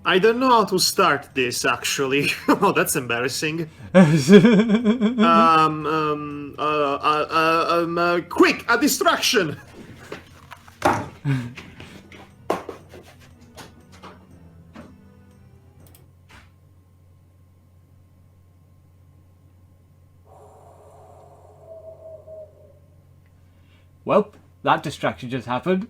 I don't know how to start this, actually. Oh, that's embarrassing. Quick, a distraction! Well, that distraction just happened.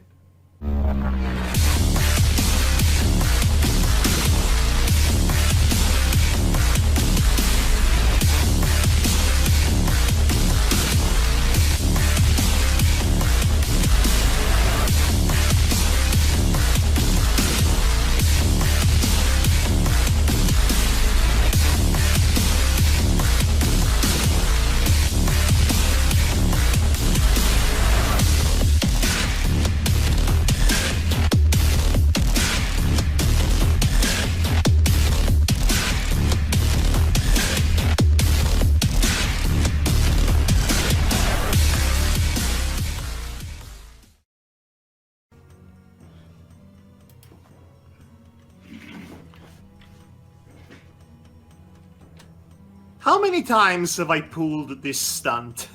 How many times have I pulled this stunt?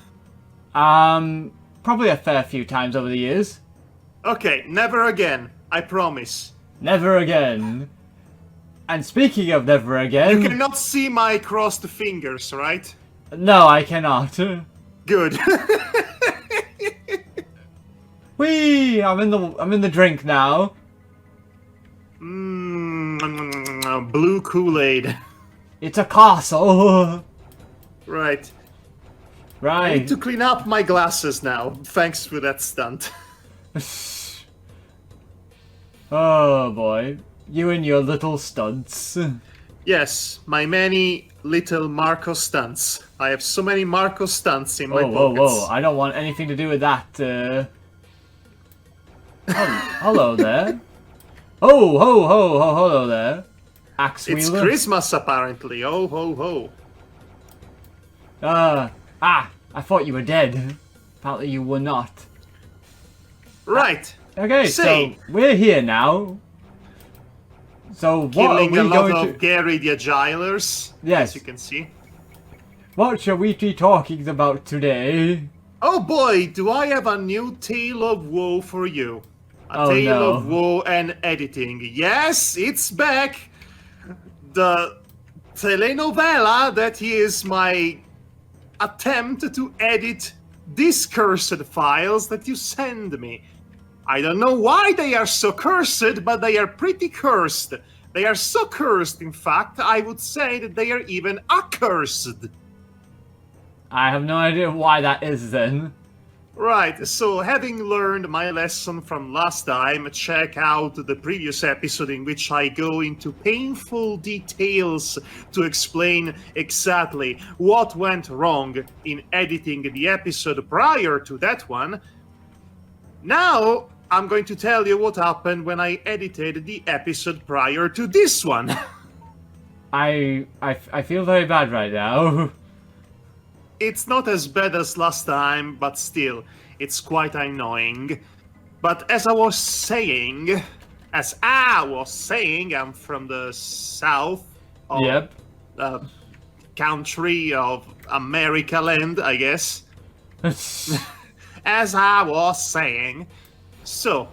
Probably a fair few times over the years. Okay, never again. I promise. Never again. And speaking of never again... You cannot see my crossed fingers, right? No, I cannot. Good. Whee! I'm in the drink now. Blue Kool-Aid. It's a castle. Right. I Right. need to clean up my glasses now. Thanks for that stunt. Oh boy. You and your little stunts. Yes, my many little Marco stunts. I have so many Marco stunts in my Whoa, pockets. whoa. I don't want anything to do with that. Hello there. Oh, hello there. Axe It's wheeler. Christmas, apparently. Oh, ho, ho. I thought you were dead. Apparently you were not. Right. Okay, Say. so we're here now. So what Killing are a we lot going of to... Gary the Agilers, Yes. as you can see. What shall we be talking about today? Oh boy, do I have a new tale of woe for you. A Oh, tale no. of woe and editing. Yes, it's back! The telenovela that is my attempt to edit these cursed files that you send me. I don't know why they are so cursed, but they are pretty cursed. They are so cursed, in fact, I would say that they are even accursed. I have no idea why that is then. Right, so having learned my lesson from last time, check out the previous episode in which I go into painful details to explain exactly what went wrong in editing the episode prior to that one. Now, I'm going to tell you what happened when I edited the episode prior to this one. I feel very bad right now. It's not as bad as last time, but still, it's quite annoying. But as I was saying, I'm from the south of Yep. Country of America land, I guess. As I was saying. So,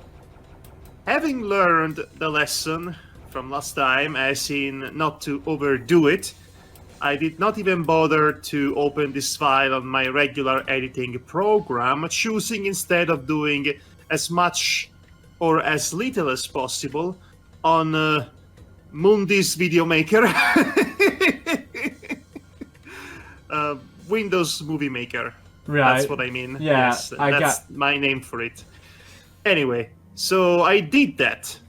having learned the lesson from last time, as in not to overdo it, I did not even bother to open this file on my regular editing program, choosing instead of doing as much or as little as possible on Mundi's Video Maker. Windows Movie Maker. Right. That's what I mean. Yeah, Yes, that's my name for it. Anyway, so I did that.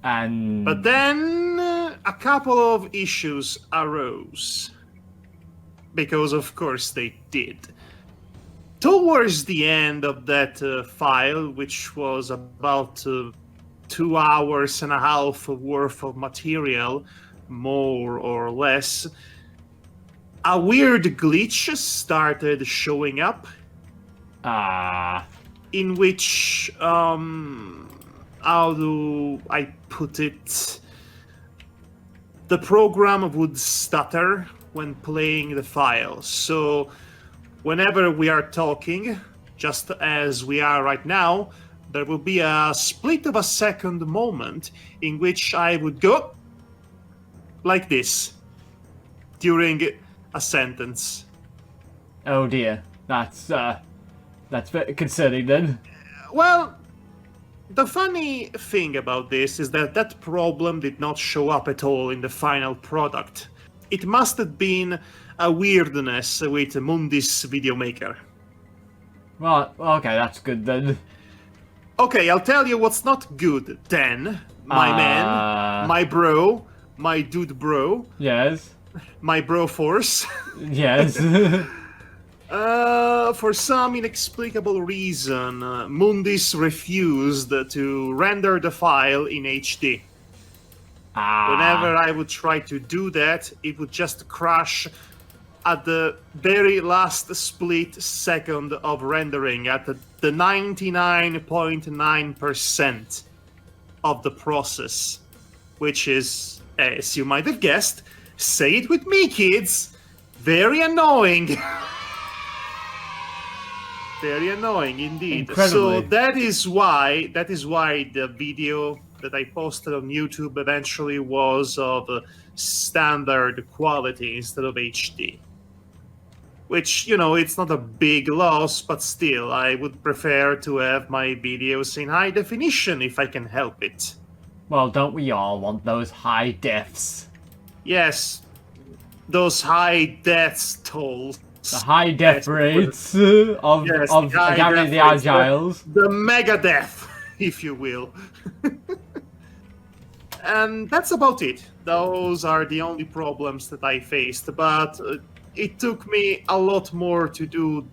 And... But then a couple of issues arose. Because of course they did. Towards the end of that file, which was about 2 hours and a half worth of material, more or less, a weird glitch started showing up. In which how do I put it? The program would stutter when playing the file. So whenever we are talking, just as we are right now, there will be a split of a second moment in which I would go like this during a sentence. Oh dear, that's very concerning then. Well, the funny thing about this is that that problem did not show up at all in the final product. It must have been a weirdness with Mundis Video Maker. Well, okay, that's good then. Okay, I'll tell you what's not good then, my man, my bro, my dude bro, Yes. my bro force. Yes. For some inexplicable reason, Mundis refused to render the file in HD. Whenever I would try to do that, it would just crash at the very last split second of rendering, at the 99.9% of the process, which is, as you might have guessed, say it with me, kids, very annoying. Very annoying indeed. Incredibly. So that is why the video that I posted on YouTube eventually was of standard quality instead of HD. Which, you know, it's not a big loss, but still, I would prefer to have my videos in high definition if I can help it. Well, don't we all want those high defs? Yes, those high death tolls. The high def rates of Gary the Agiles. The Megadeth, if you will. And that's about it. Those are the only problems that I faced, but it took me a lot more to do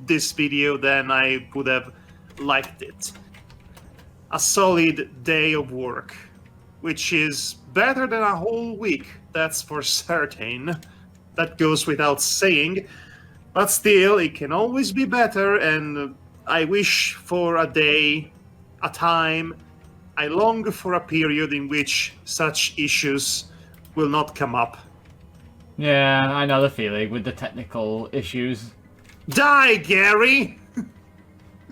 this video than I would have liked it. A solid day of work, which is better than a whole week, that's for certain. That goes without saying, but still, it can always be better, and I wish for a day, a time, I long for a period in which such issues will not come up. Yeah, I know the feeling with the technical issues. Die, Gary!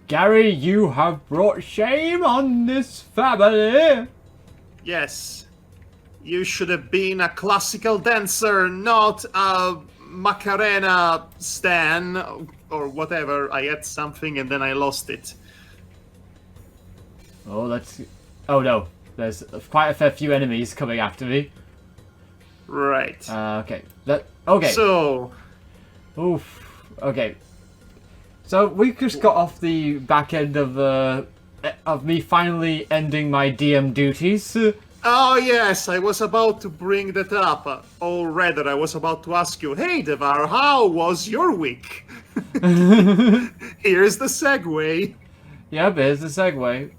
Gary, you have brought shame on this family! Yes. You should have been a classical dancer, not a Macarena stan, or whatever. I had something and then I lost it. Oh, let's... Oh no, there's quite a fair few enemies coming after me. Right. Okay. Okay. So... Oof. Okay. So we just got off the back end of me finally ending my DM duties. Oh yes, I was about to bring that up. Or rather, I was about to ask you, hey Devar, how was your week? Here's the segue. Yeah, here's the segue.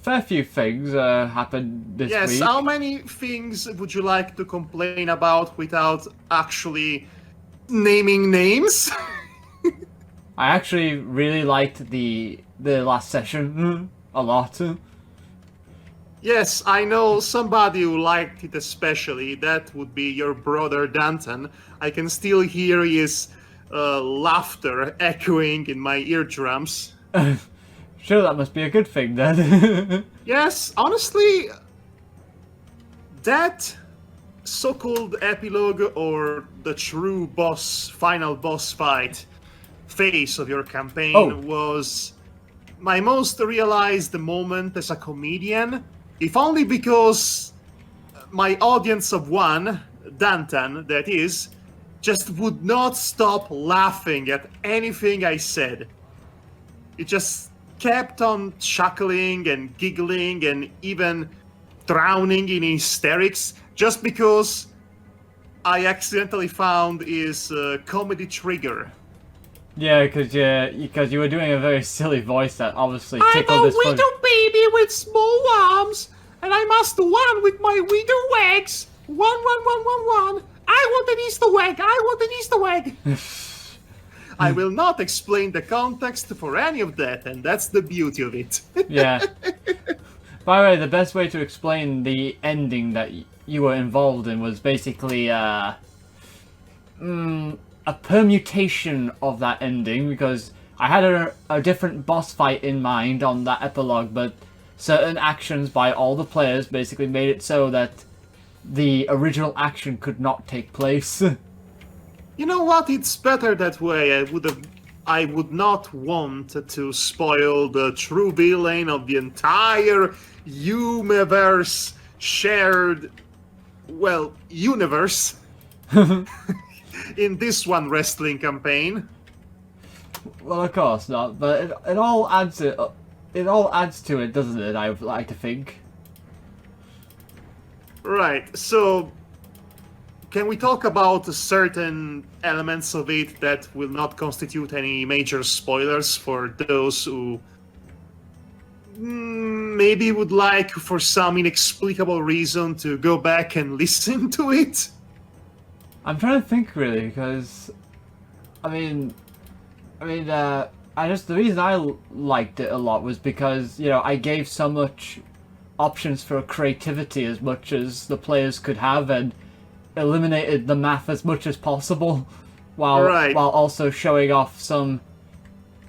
Fair few things happened this week. Yes, how many things would you like to complain about without actually naming names? I actually really liked the last session a lot. Yes, I know somebody who liked it especially. That would be your brother Danton. I can still hear his laughter echoing in my eardrums. Sure, that must be a good thing then. Yes, honestly, that so-called epilogue or the true final boss fight phase of your campaign was my most realized moment as a comedian, if only because my audience of one, Dantan, that is, just would not stop laughing at anything I said. It just kept on chuckling and giggling and even drowning in hysterics just because I accidentally found his comedy trigger. Yeah, because you were doing a very silly voice that obviously tickled this. I'm a widow baby with small arms, and I must one with my widow eggs. One. I want an Easter egg. I want an Easter egg. I will not explain the context for any of that, and that's the beauty of it. Yeah. By the way, the best way to explain the ending that you were involved in was basically a permutation of that ending, because I had a different boss fight in mind on that epilogue, but certain actions by all the players basically made it so that the original action could not take place. You know what? It's better that way. I would not want to spoil the true villain of the entire Yumeverse shared, well, universe in this one wrestling campaign. Well, of course not, but it all adds to it, doesn't it? I would like to think. Right. So, can we talk about certain elements of it that will not constitute any major spoilers for those who maybe would like, for some inexplicable reason, to go back and listen to it? I'm trying to think, really, because the reason I liked it a lot was because, I gave so much options for creativity as much as the players could have, and eliminated the math as much as possible, while also showing off some,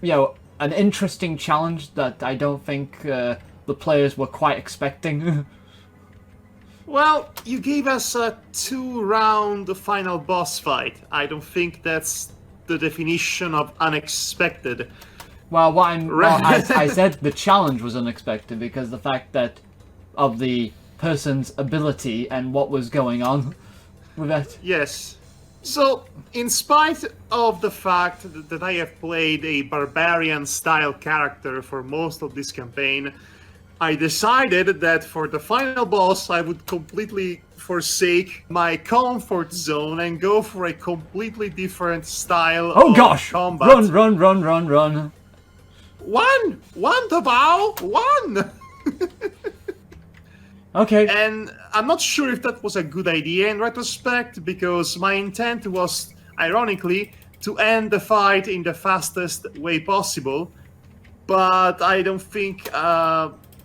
an interesting challenge that I don't think the players were quite expecting. Well, you gave us a 2-round final boss fight. I don't think that's the definition of unexpected. Well, I said the challenge was unexpected because the fact that of the person's ability and what was going on with it. Yes. So, in spite of the fact that I have played a barbarian-style character for most of this campaign, I decided that for the final boss I would completely forsake my comfort zone and go for a completely different style of combat. Run. One to bow! One! Okay. And I'm not sure if that was a good idea in retrospect, because my intent was, ironically, to end the fight in the fastest way possible. But I don't think...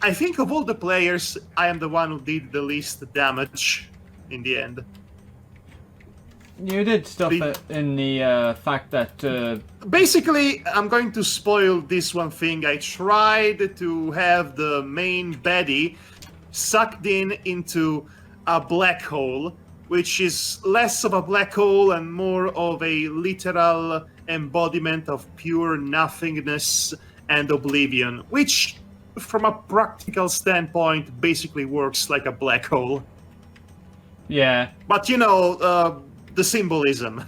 I think of all the players, I am the one who did the least damage in the end. You did stuff in the fact that... Basically, I'm going to spoil this one thing. I tried to have the main baddie sucked into a black hole, which is less of a black hole and more of a literal embodiment of pure nothingness and oblivion, which, from a practical standpoint, basically works like a black hole. Yeah. But the symbolism.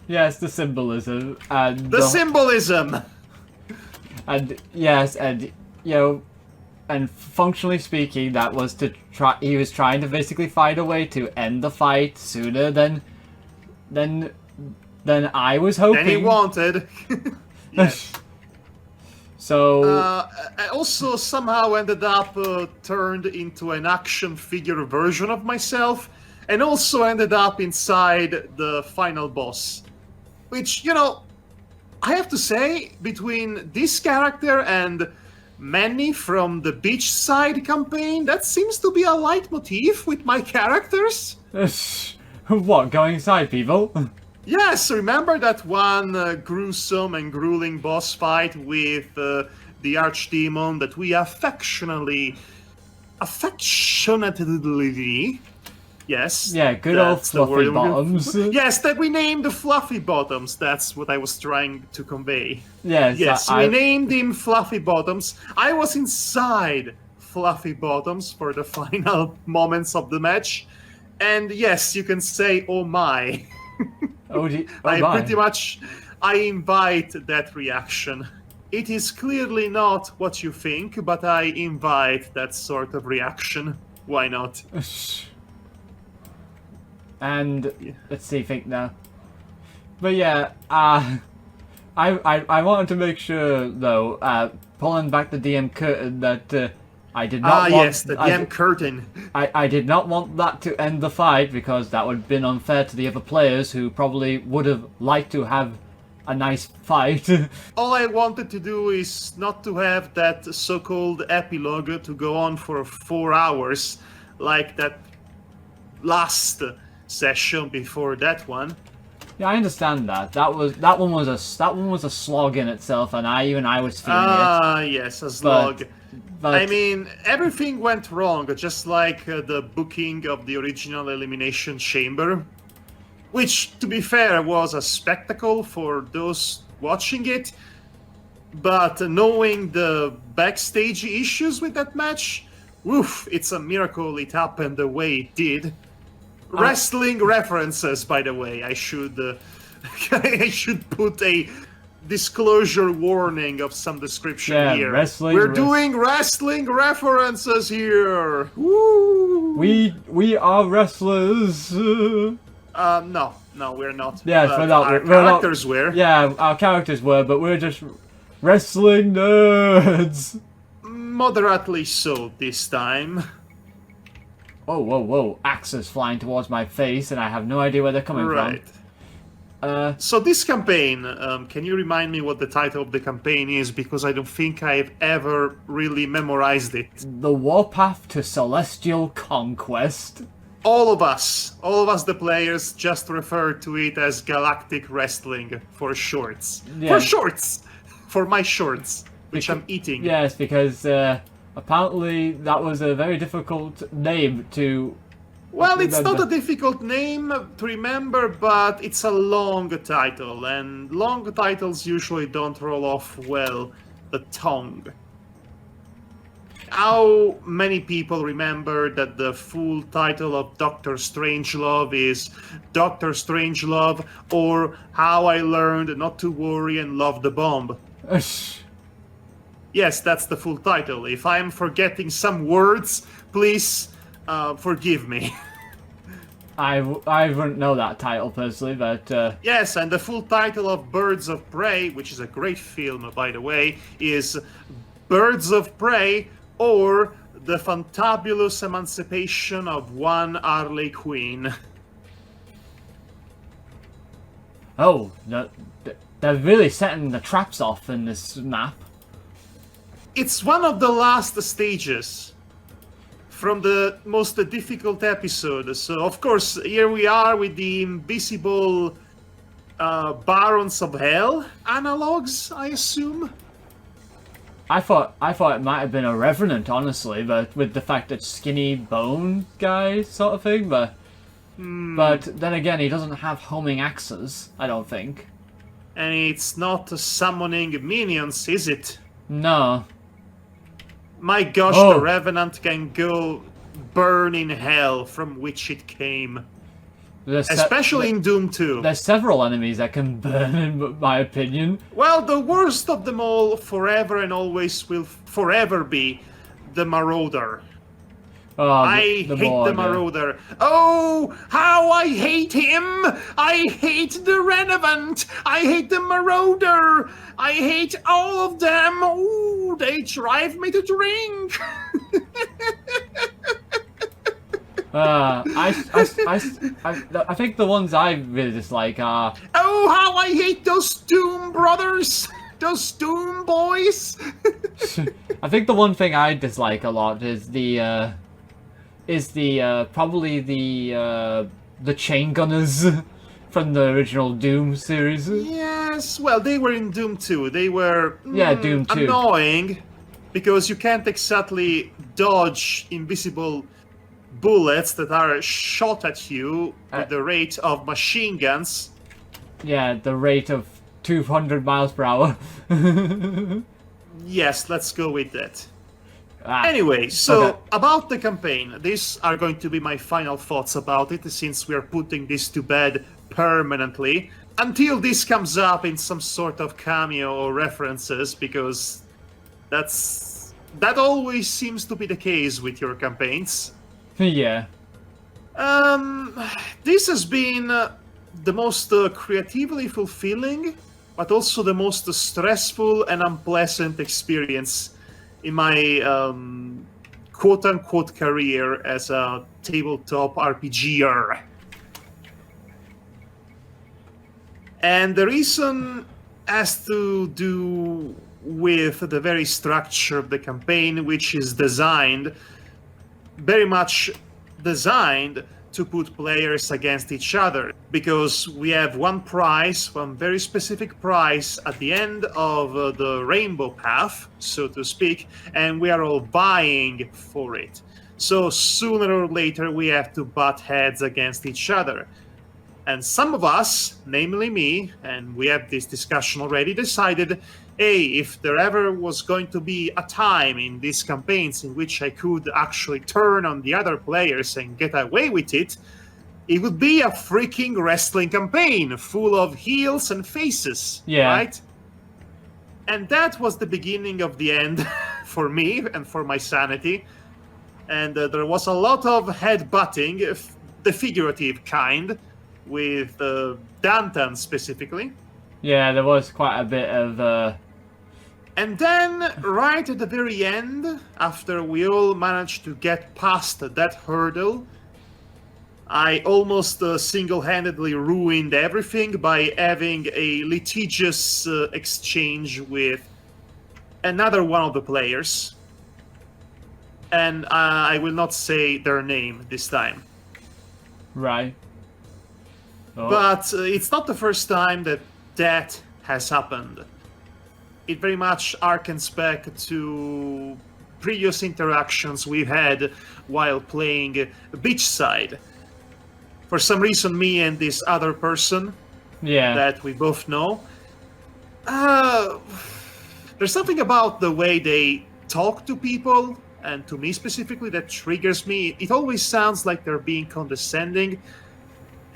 Yes, the symbolism. And the symbolism! And, yes, and, and functionally speaking, that was to try. He was trying to basically find a way to end the fight sooner than I was hoping. Than he wanted. Yes. So. I also somehow ended up turned into an action figure version of myself, and also ended up inside the final boss. Which, I have to say, between this character and Manny from the Beachside campaign, that seems to be a leitmotif with my characters. What, going inside people? Yes, remember that one gruesome and grueling boss fight with the Archdemon that we affectionately... Yes. Yeah, good old Fluffy Bottoms. Yes, that we named the Fluffy Bottoms. That's what I was trying to convey. Yes, we named him Fluffy Bottoms. I was inside Fluffy Bottoms for the final moments of the match. And yes, you can say, oh my. I invite that reaction. It is clearly not what you think, but I invite that sort of reaction. Why not? And let's see, think now. But yeah, I wanted to make sure though, pulling back the DM curtain, that I did not want... yes, the DM curtain. I did not want that to end the fight, because that would have been unfair to the other players who probably would have liked to have a nice fight. All I wanted to do is not to have that so-called epilogue to go on for 4 hours, like that last session before that one. Yeah, I understand that. That one was a slog in itself, and I was feeling it. Yes, a slog. But I mean, everything went wrong, just like the booking of the original Elimination Chamber, which, to be fair, was a spectacle for those watching it. But knowing the backstage issues with that match, woof, it's a miracle it happened the way it did. Wrestling references, by the way. I should I should put a disclosure warning of some description here. We're doing wrestling references here. Woo! We are wrestlers. No, we're not. Yes, but we're not. Our characters were. Yeah, our characters were, but we're just wrestling nerds. Moderately so this time. Oh, whoa. Axes flying towards my face, and I have no idea where they're coming from. So this campaign, can you remind me what the title of the campaign is? Because I don't think I've ever really memorized it. The Warpath to Celestial Conquest. All of us, the players, just refer to it as Galactic Wrestling for shorts. Yeah. For shorts! For my shorts, which I'm eating. Yes, because apparently that was a very difficult name to... Well, it's not a difficult name to remember, but it's a long title, and long titles usually don't roll off well the tongue. How many people remember that the full title of Doctor Strangelove is Doctor Strangelove, or How I Learned Not to Worry and Love the Bomb? Yes, that's the full title. If I'm forgetting some words, please forgive me. I wouldn't know that title personally, but... Yes, and the full title of Birds of Prey, which is a great film, by the way, is Birds of Prey, or The Fantabulous Emancipation of One Harley Quinn. Oh, they're really setting the traps off in this map. It's one of the last stages from the most difficult episode. So, of course, here we are with the invisible Barons of Hell analogs, I assume. I thought it might have been a Revenant, honestly, but with the fact that skinny bone guy sort of thing, but then again, he doesn't have homing axes, I don't think. And it's not summoning minions, is it? No. My gosh, the Revenant can go burn in hell from which it came. Especially in Doom 2. There's several enemies that can burn, in my opinion. Well, the worst of them all, forever and always will forever be the Marauder. Oh, I hate the Marauder. Oh, how I hate him! I hate the Revenant! I hate the Marauder! I hate all of them! Ooh, they drive me to drink! I think the ones I really dislike are... Oh, how I hate those Doom brothers! Those Doom boys! I think the one thing I dislike a lot is probably the chain gunners from the original Doom series. Yes, well, they were in Doom 2. They were Doom 2. Annoying because you can't exactly dodge invisible bullets that are shot at you at the rate of machine guns. Yeah, the rate of 200 miles per hour. Yes, let's go with that. Anyway, so about the campaign, these are going to be my final thoughts about it, since we are putting this to bed permanently, until this comes up in some sort of cameo or references, because that always seems to be the case with your campaigns. Yeah. This has been the most creatively fulfilling, but also the most stressful and unpleasant experience in my quote-unquote career as a tabletop RPGer. And the reason has to do with the very structure of the campaign, which is very much designed to put players against each other, because we have one very specific prize at the end of the rainbow path, so to speak, and we are all vying for it. So sooner or later we have to butt heads against each other. And some of us, namely me, and we have this discussion already, decided, hey, if there ever was going to be a time in these campaigns in which I could actually turn on the other players and get away with it, it would be a freaking wrestling campaign full of heels and faces, right? And that was the beginning of the end for me and for my sanity. And there was a lot of head-butting, the figurative kind, with Dantan specifically. Yeah, there was quite a bit of... And then, right at the very end, after we all managed to get past that hurdle, I almost single-handedly ruined everything by having a litigious exchange with another one of the players. And I will not say their name this time. Right. Oh. But it's not the first time that has happened. It very much harkens back to previous interactions we've had while playing Beachside. For some reason, me and this other person that we both know, there's something about the way they talk to people, and to me specifically, that triggers me. It always sounds like they're being condescending,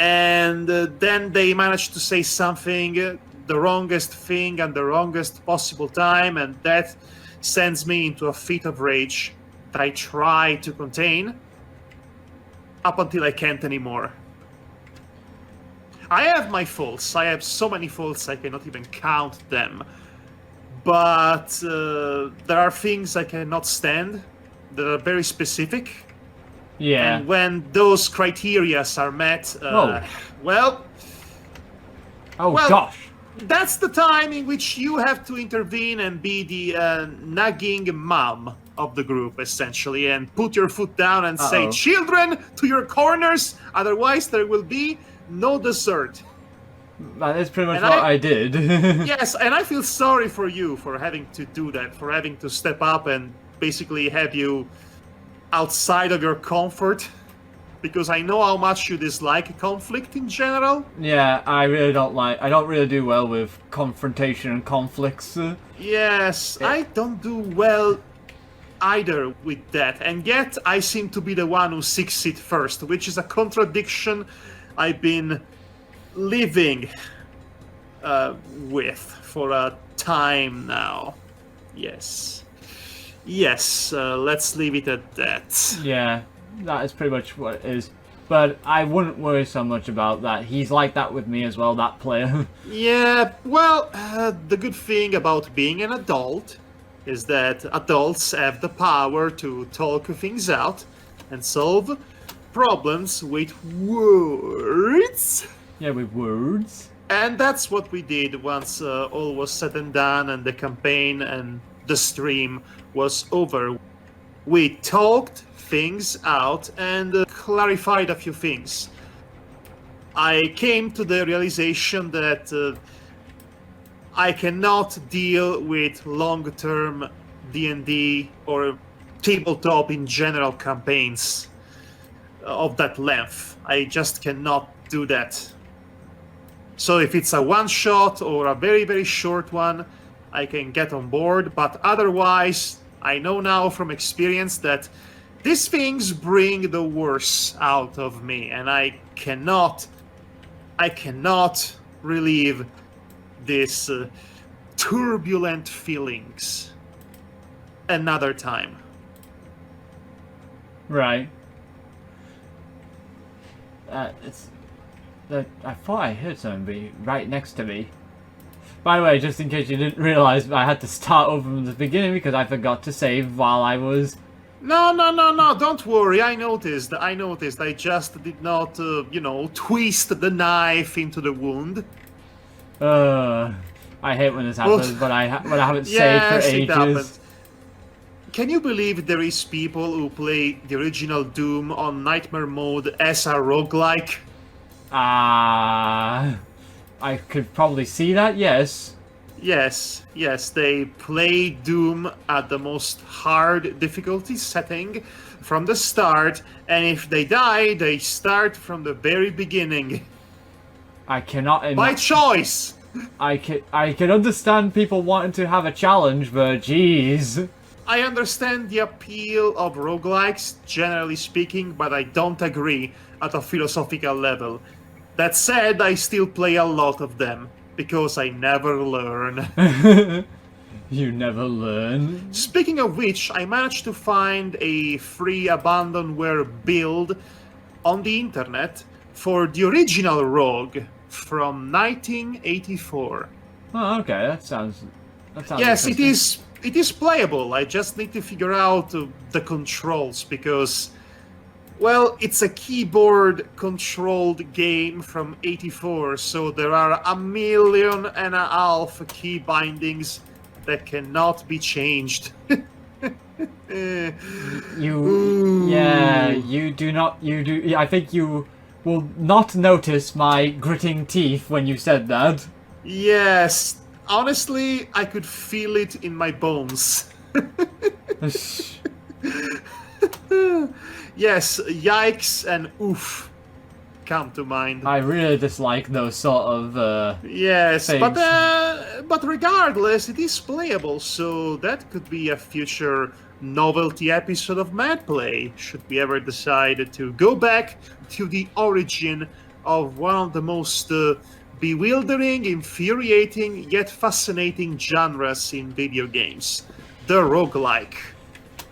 and then they manage to say something, the wrongest thing and the wrongest possible time, and that sends me into a fit of rage that I try to contain up until I can't anymore. I have my faults. I have so many faults I cannot even count them. But there are things I cannot stand that are very specific. Yeah. And when those criteria are met, well, gosh. That's the time in which you have to intervene and be the nagging mom of the group, essentially, and put your foot down and say, children, to your corners, otherwise there will be no dessert. That is pretty much what I did. Yes, and I feel sorry for you for having to do that, for having to step up and basically have you outside of your comfort. Because I know how much you dislike conflict in general. Yeah, I don't really do well with confrontation and conflicts. Yes, I don't do well either with that. And yet, I seem to be the one who seeks it first, which is a contradiction I've been living with for a time now. Yes. Yes, let's leave it at that. Yeah. That is pretty much what it is. But I wouldn't worry so much about that. He's like that with me as well, that player. Yeah, well, the good thing about being an adult is that adults have the power to talk things out and solve problems with words. Yeah, with words. And that's what we did once all was said and done and the campaign and the stream was over. We talked things out and clarified a few things. I came to the realization that I cannot deal with long-term D&D or tabletop in general campaigns of that length. I just cannot do that. So if it's a one-shot or a very, very short one, I can get on board, but otherwise, I know now from experience that these things bring the worst out of me, and I cannot relieve these turbulent feelings another time. Right. I thought I heard something be right next to me. By the way, just in case you didn't realize, I had to start over from the beginning because I forgot to save while I was... No, don't worry, I noticed. I just did not, twist the knife into the wound. I hate when this Well, happens, when I haven't saved yes, for it ages. happens. Can you believe there is people who play the original Doom on Nightmare mode as a roguelike? I could probably see that, yes. Yes, they play Doom at the most hard difficulty setting from the start, and if they die, they start from the very beginning. I cannot... By choice! I can understand people wanting to have a challenge, but jeez. I understand the appeal of roguelikes, generally speaking, but I don't agree at a philosophical level. That said, I still play a lot of them, because I never learn. You never learn. Speaking of which, I managed to find a free abandonware build on the internet for the original Rogue from 1984. Oh, okay, that sounds Yes, interesting. it is playable. I just need to figure out the controls because, well, it's a keyboard-controlled game from 84, so there are 1.5 million key bindings that cannot be changed. I think you will not notice my gritting teeth when you said that. Yes, honestly, I could feel it in my bones. Yes, yikes and oof come to mind. I really dislike those sort of Yes, things. but regardless, it is playable, so that could be a future novelty episode of Mad Play, should we ever decide to go back to the origin of one of the most bewildering, infuriating, yet fascinating genres in video games, the roguelike.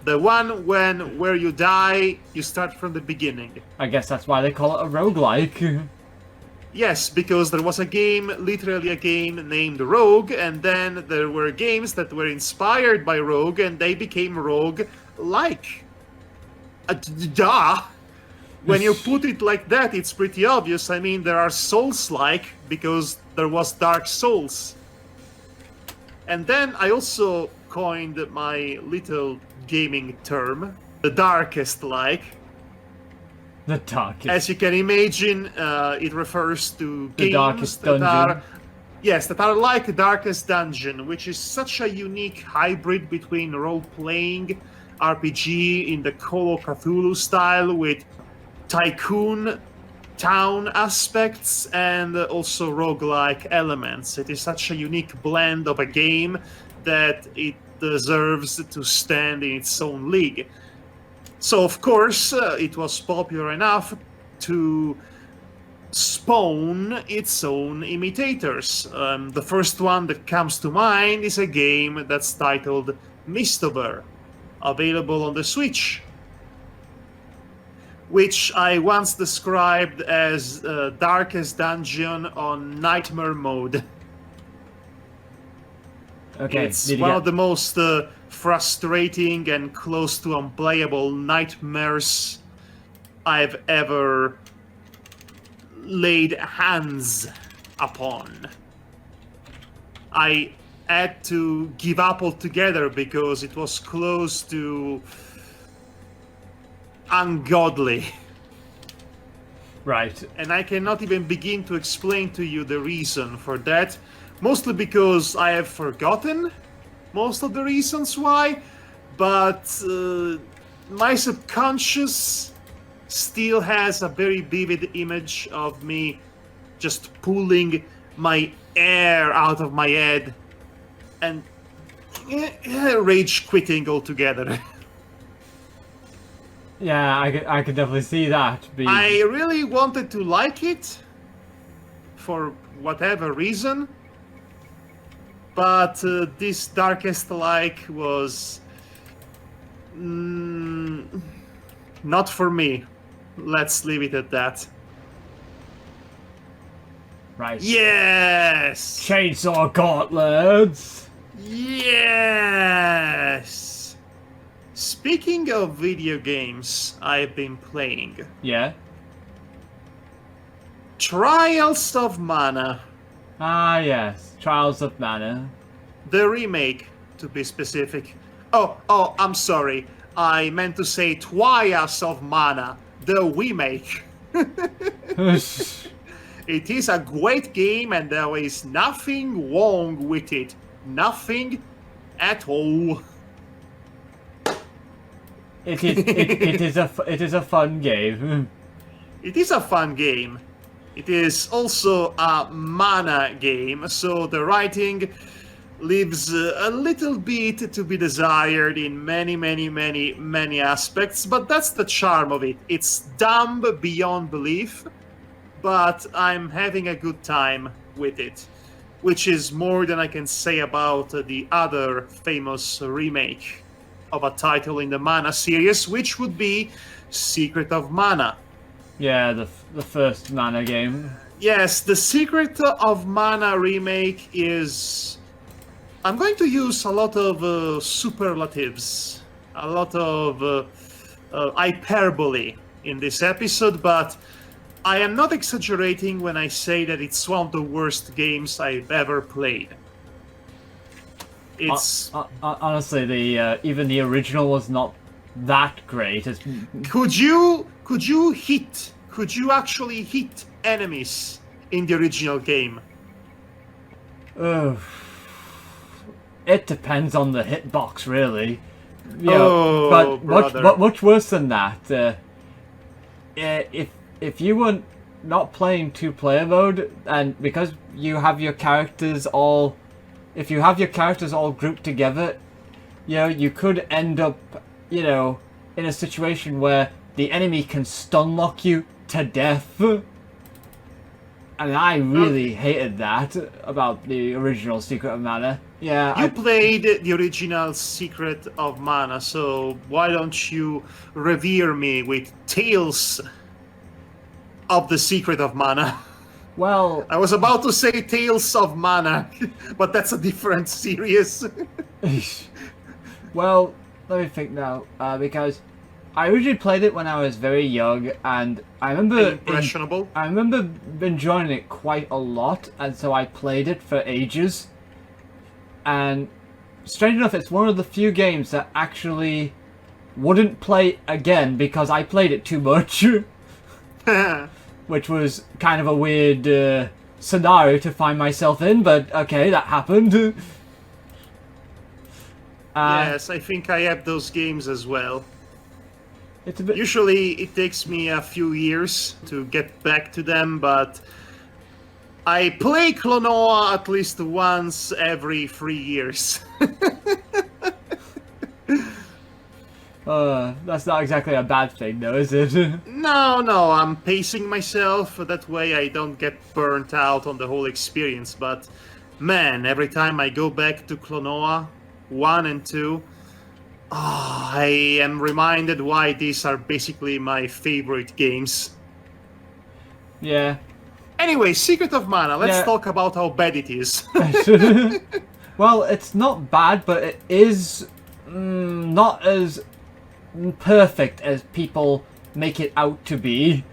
The one where you die, you start from the beginning. I guess that's why they call it a roguelike. Yes, because there was a game, literally a game named Rogue, and then there were games that were inspired by Rogue, and they became Rogue-like. Duh! When you put it like that, it's pretty obvious. I mean, there are Souls-like, because there was Dark Souls. And then I also coined my little gaming term, the darkest-like. The darkest. As you can imagine, it refers to The games Darkest that Dungeon. that are like Darkest Dungeon, which is such a unique hybrid between role-playing RPG in the Call of Cthulhu style with tycoon town aspects and also roguelike elements. It is such a unique blend of a game that it deserves to stand in its own league. So, of course, it was popular enough to spawn its own imitators. The first one that comes to mind is a game that's titled Mistover, available on the Switch, which I once described as Darkest Dungeon on Nightmare mode. Okay, It's one of the most frustrating and close to unplayable nightmares I've ever laid hands upon. I had to give up altogether because it was close to ungodly. Right. And I cannot even begin to explain to you the reason for that. Mostly because I have forgotten most of the reasons why, but my subconscious still has a very vivid image of me just pulling my air out of my head and rage quitting altogether. Yeah, I could definitely see that. I really wanted to like it for whatever reason. But this Darkest-like was not for me. Let's leave it at that. Right. Yes! Chainsaw Gauntlets! Yes! Speaking of video games I've been playing. Yeah? Trials of Mana. Ah, yes. Trials of Mana. The remake, to be specific. Oh, I'm sorry. I meant to say Trials of Mana, the remake. It is a great game and there is nothing wrong with it. Nothing at all. It is a fun game. It is a fun game. It is also a mana game, so the writing leaves a little bit to be desired in many aspects, but that's the charm of it. It's dumb beyond belief, but I'm having a good time with it, which is more than I can say about the other famous remake of a title in the Mana series, which would be Secret of Mana. Yeah, the first Mana game. Yes, the Secret of Mana remake is... I'm going to use a lot of superlatives, a lot of hyperbole in this episode, but I am not exaggerating when I say that it's one of the worst games I've ever played. It's... honestly, even the original was not that great. Could you actually hit enemies in the original game? It depends on the hitbox, really. But much worse than that. If you were not playing two-player mode, and because you have your characters all, if you have your characters all grouped together, you could end up, in a situation where the enemy can stun lock you to death. And I really hated that about the original Secret of Mana. Yeah, you played the original Secret of Mana, so why don't you revere me with Tales of the Secret of Mana? Well, I was about to say Tales of Mana, but that's a different series. Well, let me think now, because I originally played it when I was very young, and I remember impressionable. I remember enjoying it quite a lot, and so I played it for ages. And strange enough, it's one of the few games that actually wouldn't play again because I played it too much. Which was kind of a weird scenario to find myself in, but okay, that happened. Yes, I think I have those games as well. It's a bit... Usually it takes me a few years to get back to them, but I play Klonoa at least once every 3 years. That's not exactly a bad thing, though, is it? No, I'm pacing myself. That way I don't get burnt out on the whole experience. But, man, every time I go back to Klonoa 1 and 2, I am reminded why these are basically my favorite games. Yeah. Anyway, Secret of Mana, let's talk about how bad it is. Well, it's not bad, but it is not as perfect as people make it out to be.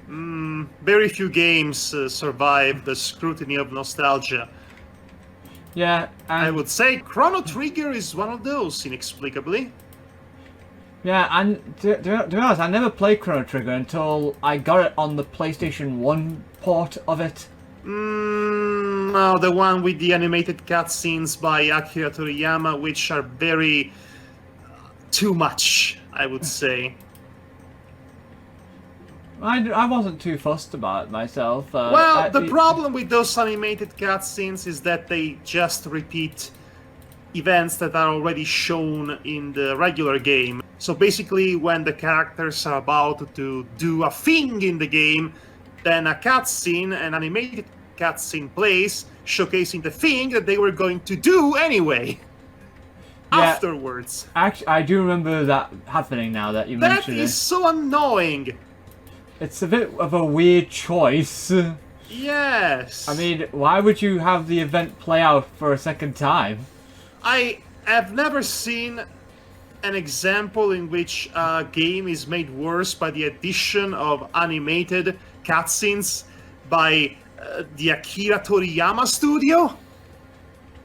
Very few games survive the scrutiny of nostalgia. Yeah, and I would say Chrono Trigger is one of those, inexplicably. Yeah, and to be honest, I never played Chrono Trigger until I got it on the PlayStation 1 port of it. No, the one with the animated cutscenes by Akira Toriyama, which are very... too much, I would say. I wasn't too fussed about it myself. Well, the problem with those animated cutscenes is that they just repeat events that are already shown in the regular game. So basically, when the characters are about to do a thing in the game, then a cutscene, an animated cutscene plays, showcasing the thing that they were going to do anyway. Afterwards. Actually, I do remember that happening now that you mentioned it. That is so annoying. It's a bit of a weird choice. Yes. I mean, why would you have the event play out for a second time? I have never seen an example in which a game is made worse by the addition of animated cutscenes by the Akira Toriyama studio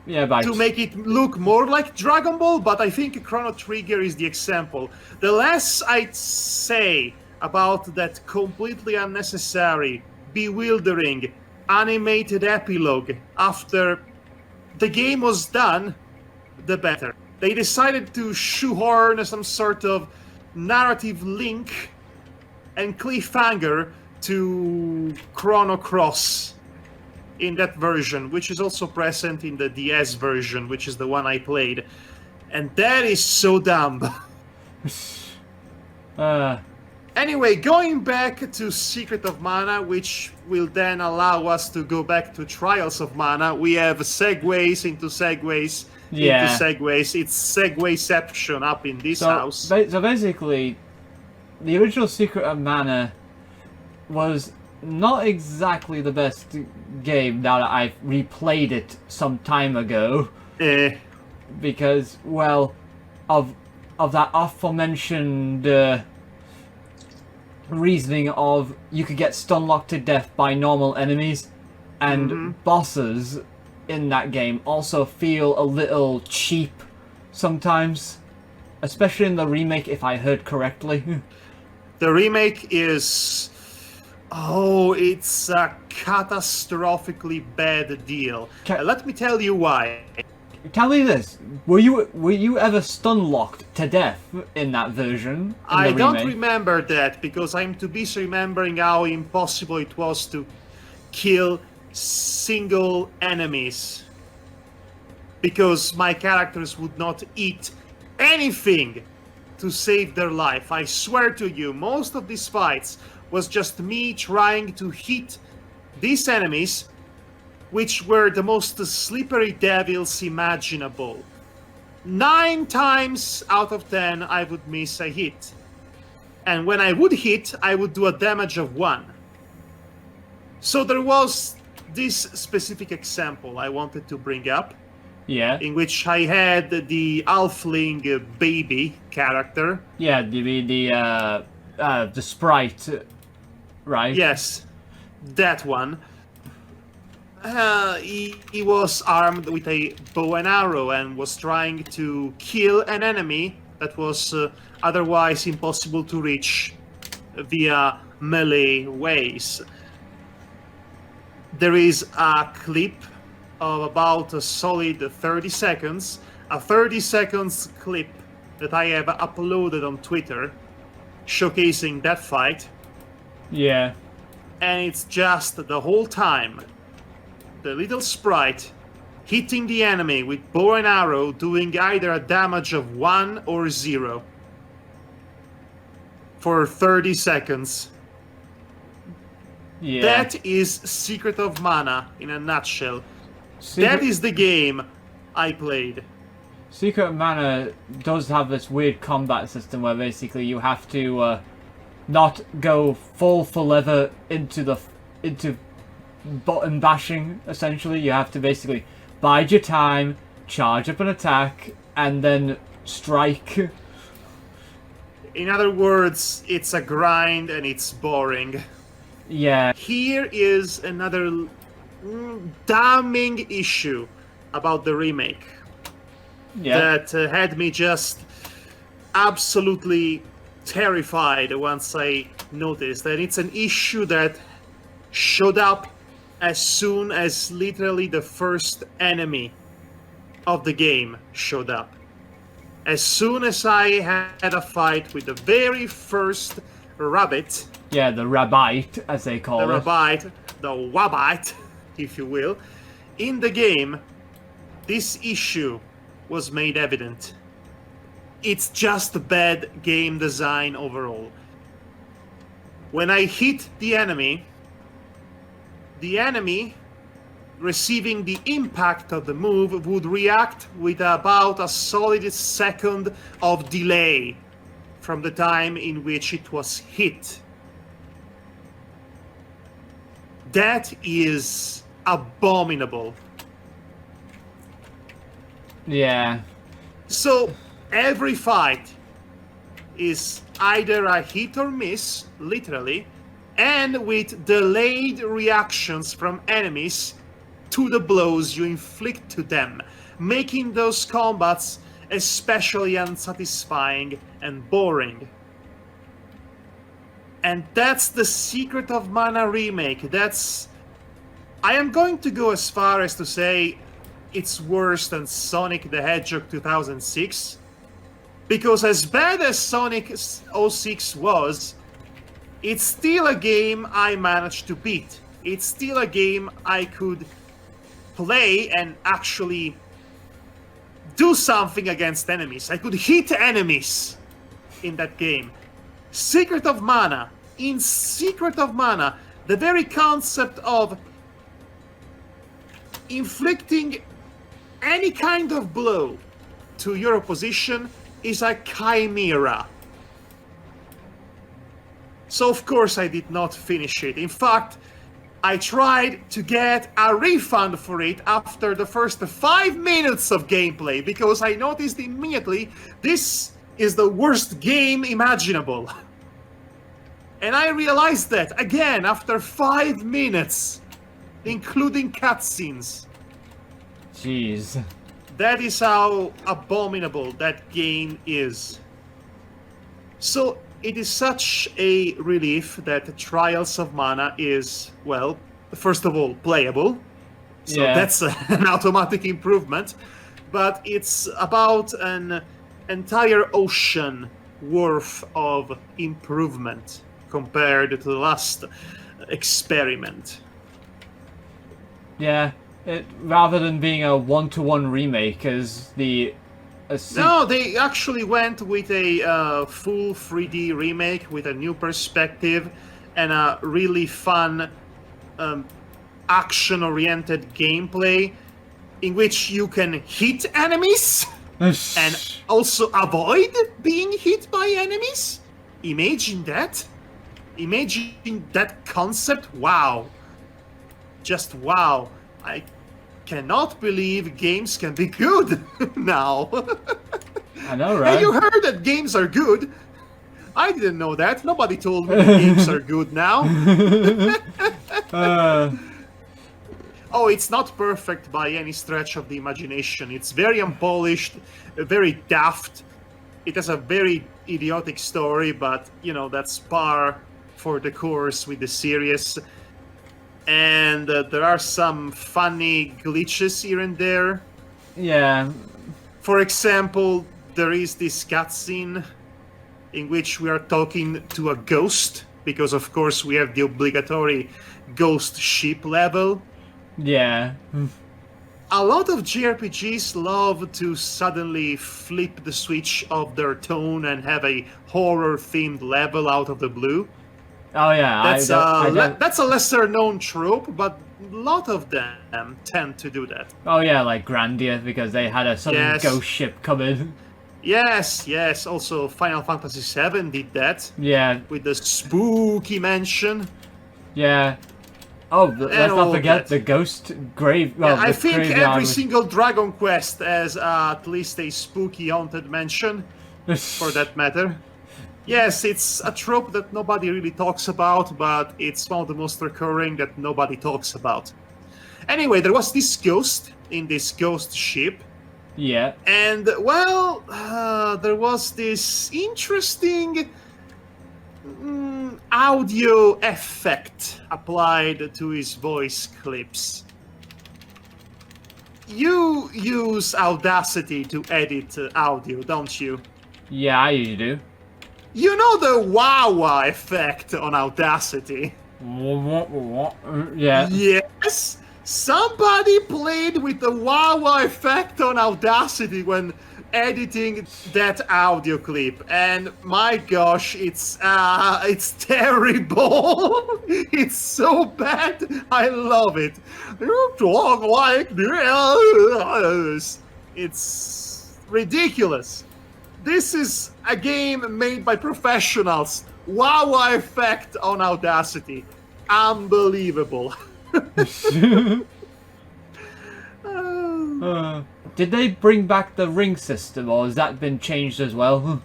Yeah, but to make it look more like Dragon Ball, but I think Chrono Trigger is the example. The less I'd say about that completely unnecessary, bewildering, animated epilogue after the game was done, the better. They decided to shoehorn some sort of narrative link and cliffhanger to Chrono Cross in that version, which is also present in the DS version, which is the one I played. And that is so dumb. Anyway, going back to Secret of Mana, which will then allow us to go back to Trials of Mana, we have segues into segues into segues. It's segueception up in this house. So basically, the original Secret of Mana was not exactly the best game now that I've replayed it some time ago. Because, well, of that aforementioned reasoning of you could get stun locked to death by normal enemies, and bosses in that game also feel a little cheap sometimes, especially in the remake, if I heard correctly. The remake is... oh, it's a catastrophically bad deal. Let me tell you why. Tell me this: were you ever stun locked to death in that version? I don't remember that because I'm too busy remembering how impossible it was to kill single enemies. Because my characters would not eat anything to save their life. I swear to you, most of these fights was just me trying to hit these enemies, which were the most slippery devils imaginable. 9 times out of 10, I would miss a hit. And when I would hit, I would do a damage of 1. So there was this specific example I wanted to bring up. Yeah. In which I had the Halfling baby character. Yeah, the sprite, right? Yes, that one. He was armed with a bow and arrow and was trying to kill an enemy that was otherwise impossible to reach via melee ways. There is a clip of about a solid 30 seconds, a 30 seconds clip that I have uploaded on Twitter showcasing that fight. Yeah. And it's just the whole time the little sprite hitting the enemy with bow and arrow, doing either a damage of 1 or 0 for 30 seconds. Yeah. That is Secret of Mana in a nutshell. That is the game I played. Secret of Mana does have this weird combat system where basically you have to not go full leather into button bashing. Essentially, you have to basically bide your time, charge up an attack, and then strike. In other words, it's a grind and it's boring. Yeah. Here is another damning issue about the remake that had me just absolutely terrified once I noticed that it's an issue that showed up as soon as literally the first enemy of the game showed up. As soon as I had a fight with the very first rabbit. Yeah, the rabbite, as they call it. The rabbite, the wabbite, if you will. In the game, this issue was made evident. It's just bad game design overall. When I hit the enemy receiving the impact of the move would react with about a solid second of delay from the time in which it was hit. That is abominable. Yeah. So every fight is either a hit or miss, literally, and with delayed reactions from enemies to the blows you inflict to them, making those combats especially unsatisfying and boring. And that's the Secret of Mana remake. I am going to go as far as to say it's worse than Sonic the Hedgehog 2006. Because as bad as Sonic 06 was, it's still a game I managed to beat. It's still a game I could play and actually do something against enemies. I could hit enemies in that game. Secret of Mana. In Secret of Mana, the very concept of inflicting any kind of blow to your opposition is a chimera. So of course I did not finish it. In fact, I tried to get a refund for it after the first 5 minutes of gameplay because I noticed immediately this is the worst game imaginable. And I realized that again after 5 minutes, including cutscenes. Jeez. That is how abominable that game is. So it is such a relief that Trials of Mana is, well, first of all, playable. So that's an automatic improvement. But it's about an entire ocean worth of improvement compared to the last experiment. Yeah. Rather than being a one-to-one remake as No, they actually went with a full 3D remake with a new perspective and a really fun action-oriented gameplay in which you can hit enemies and also avoid being hit by enemies. Imagine that. Imagine that concept. Wow. Just wow. I cannot believe games can be good now. I know, right? Hey, you heard that games are good. I didn't know that. Nobody told me that games are good now. Oh, it's not perfect by any stretch of the imagination. It's very unpolished, very daft. It has a very idiotic story, but, you know, that's par for the course with the series. And there are some funny glitches here and there. Yeah. For example, there is this cutscene in which we are talking to a ghost, because of course we have the obligatory ghost ship level. Yeah. A lot of JRPGs love to suddenly flip the switch of their tone and have a horror-themed level out of the blue. Oh yeah, that's a lesser-known trope, but a lot of them tend to do that. Oh yeah, like Grandia, because they had a sudden ghost ship come in. Yes, yes. Also, Final Fantasy VII did that. Yeah. With the spooky mansion. Yeah. Oh, let's not forget the ghost grave. Well, I think every single Dragon Quest has at least a spooky haunted mansion, for that matter. Yes, it's a trope that nobody really talks about, but it's one of the most recurring that nobody talks about. Anyway, there was this ghost in this ghost ship. Yeah. And, well, there was this interesting audio effect applied to his voice clips. You use Audacity to edit audio, don't you? Yeah, I usually do. You know the wah-wah effect on Audacity? Yeah. Yes! Somebody played with the wah-wah effect on Audacity when editing that audio clip, and my gosh, it's terrible. It's so bad. I love it. You talk like this. It's ridiculous. This is a game made by professionals. Wah-wah effect on Audacity. Unbelievable. Did they bring back the ring system, or has that been changed as well?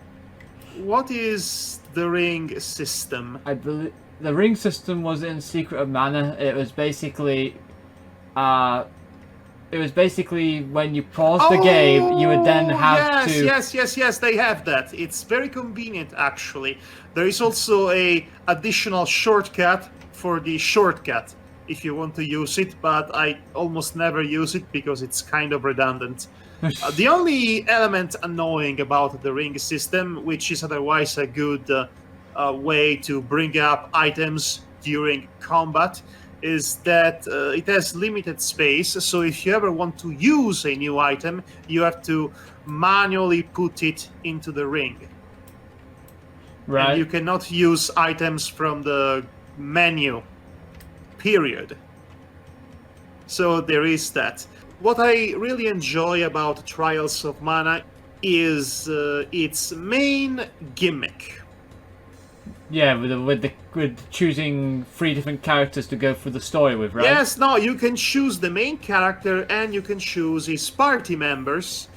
What is the ring system? I believe the ring system was in Secret of Mana. It was basically when you pause the game, you would then have to... Yes, they have that. It's very convenient, actually. There is also a additional shortcut for the shortcut, if you want to use it, but I almost never use it because it's kind of redundant. The only element annoying about the ring system, which is otherwise a good way to bring up items during combat, is that it has limited space, so if you ever want to use a new item, you have to manually put it into the ring. Right. And you cannot use items from the menu, period. So there is that. What I really enjoy about Trials of Mana is its main gimmick. Yeah, with choosing 3 different characters to go through the story with, right? Yes, no, you can choose the main character and you can choose his party members,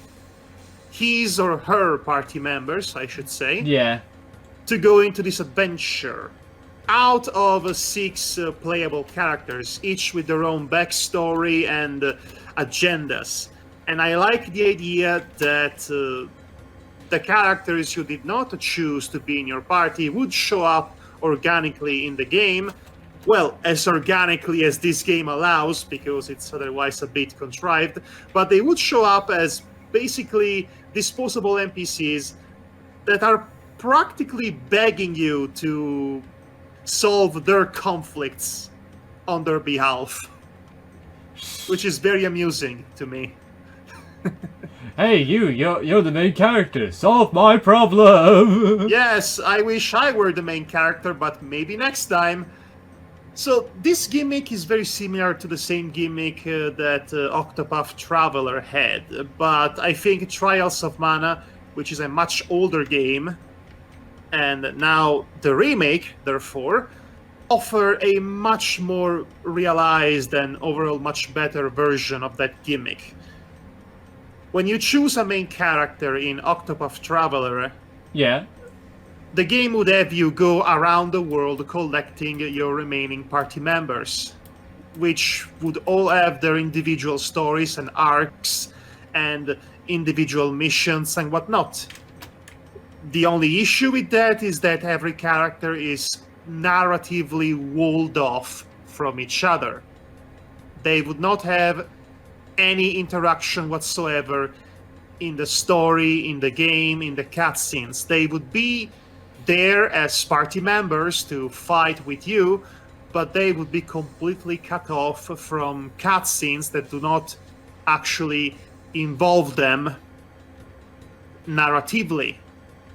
his or her party members, I should say. Yeah. To go into this adventure. Out of 6 playable characters, each with their own backstory and agendas. And I like the idea that the characters you did not choose to be in your party would show up organically in the game. Well, as organically as this game allows, because it's otherwise a bit contrived, but they would show up as basically disposable NPCs that are practically begging you to solve their conflicts on their behalf, which is very amusing to me. Hey, you're the main character. Solve my problem. Yes, I wish I were the main character, but maybe next time. So this gimmick is very similar to the same gimmick that Octopath Traveler had, but I think Trials of Mana, which is a much older game, and now the remake, therefore, offer a much more realized and overall much better version of that gimmick. When you choose a main character in Octopath Traveler, Yeah. the game would have you go around the world collecting your remaining party members, which would all have their individual stories and arcs and individual missions and whatnot. The only issue with that is that every character is narratively walled off from each other. They would not have any interaction whatsoever in the story, in the game, in the cutscenes. They would be there as party members to fight with you, but they would be completely cut off from cutscenes that do not actually involve them narratively.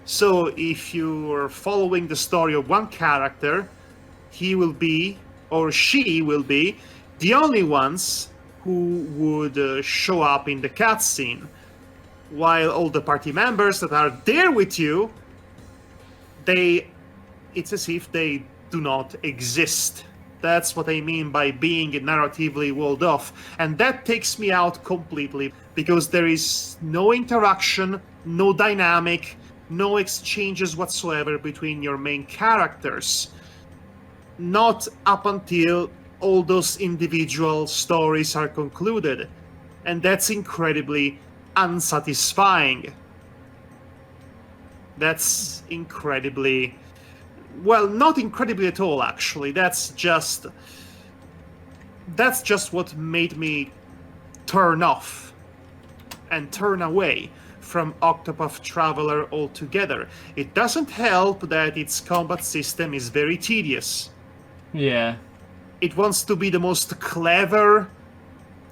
So if you're following the story of one character, he will be, or she will be, the only ones who would show up in the cutscene, while all the party members that are there with you, it's as if they do not exist. That's what I mean by being narratively walled off. And that takes me out completely, because there is no interaction, no dynamic, no exchanges whatsoever between your main characters. Not up until all those individual stories are concluded. And that's incredibly unsatisfying. That's incredibly... Well, not incredibly at all, actually. That's just what made me turn off and turn away from Octopath Traveler altogether. It doesn't help that its combat system is very tedious. Yeah. It wants to be the most clever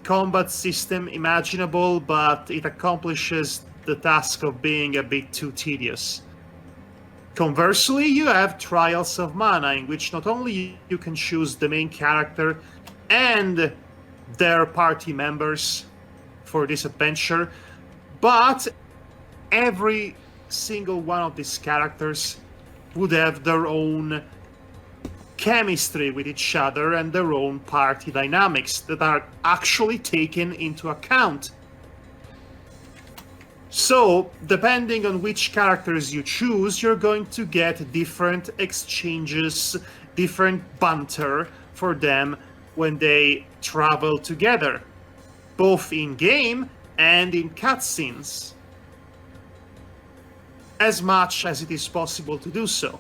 combat system imaginable, but it accomplishes the task of being a bit too tedious. Conversely, you have Trials of Mana, in which not only you can choose the main character and their party members for this adventure, but every single one of these characters would have their own chemistry with each other and their own party dynamics that are actually taken into account. So, depending on which characters you choose, you're going to get different exchanges, different banter for them when they travel together, both in-game and in cutscenes, as much as it is possible to do so.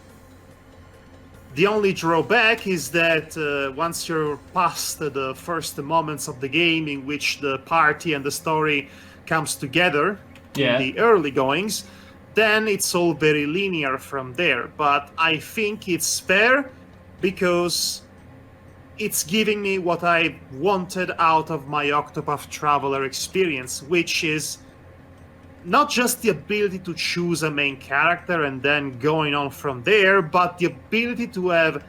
The only drawback is that once you're past the first moments of the game in which the party and the story comes together, in the early goings, then it's all very linear from there. But I think it's fair because it's giving me what I wanted out of my Octopath Traveler experience, which is not just the ability to choose a main character and then going on from there, but the ability to have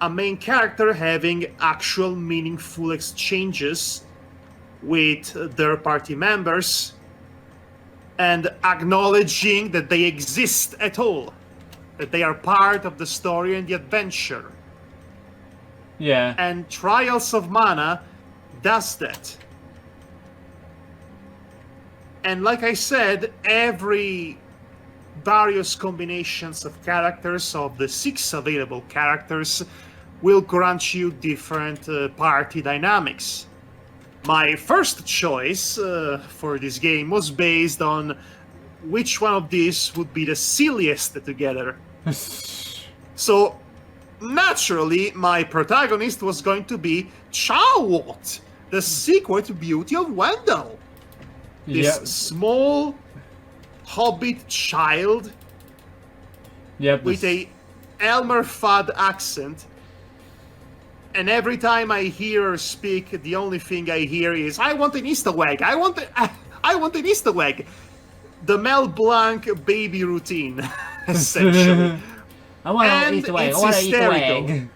a main character having actual meaningful exchanges with their party members and acknowledging that they exist at all, that they are part of the story and the adventure. Yeah. And Trials of Mana does that. And like I said, every various combinations of characters, of the 6 available characters, will grant you different party dynamics. My first choice for this game was based on which one of these would be the silliest together. So, naturally, my protagonist was going to be Chawot, the secret beauty of Wendell. This small hobbit child with a Elmer Fudd accent. And every time I hear her speak, the only thing I hear is, I want an Easter egg, I want an Easter egg. The Mel Blanc baby routine, essentially. I want an Easter egg, I want an Easter egg.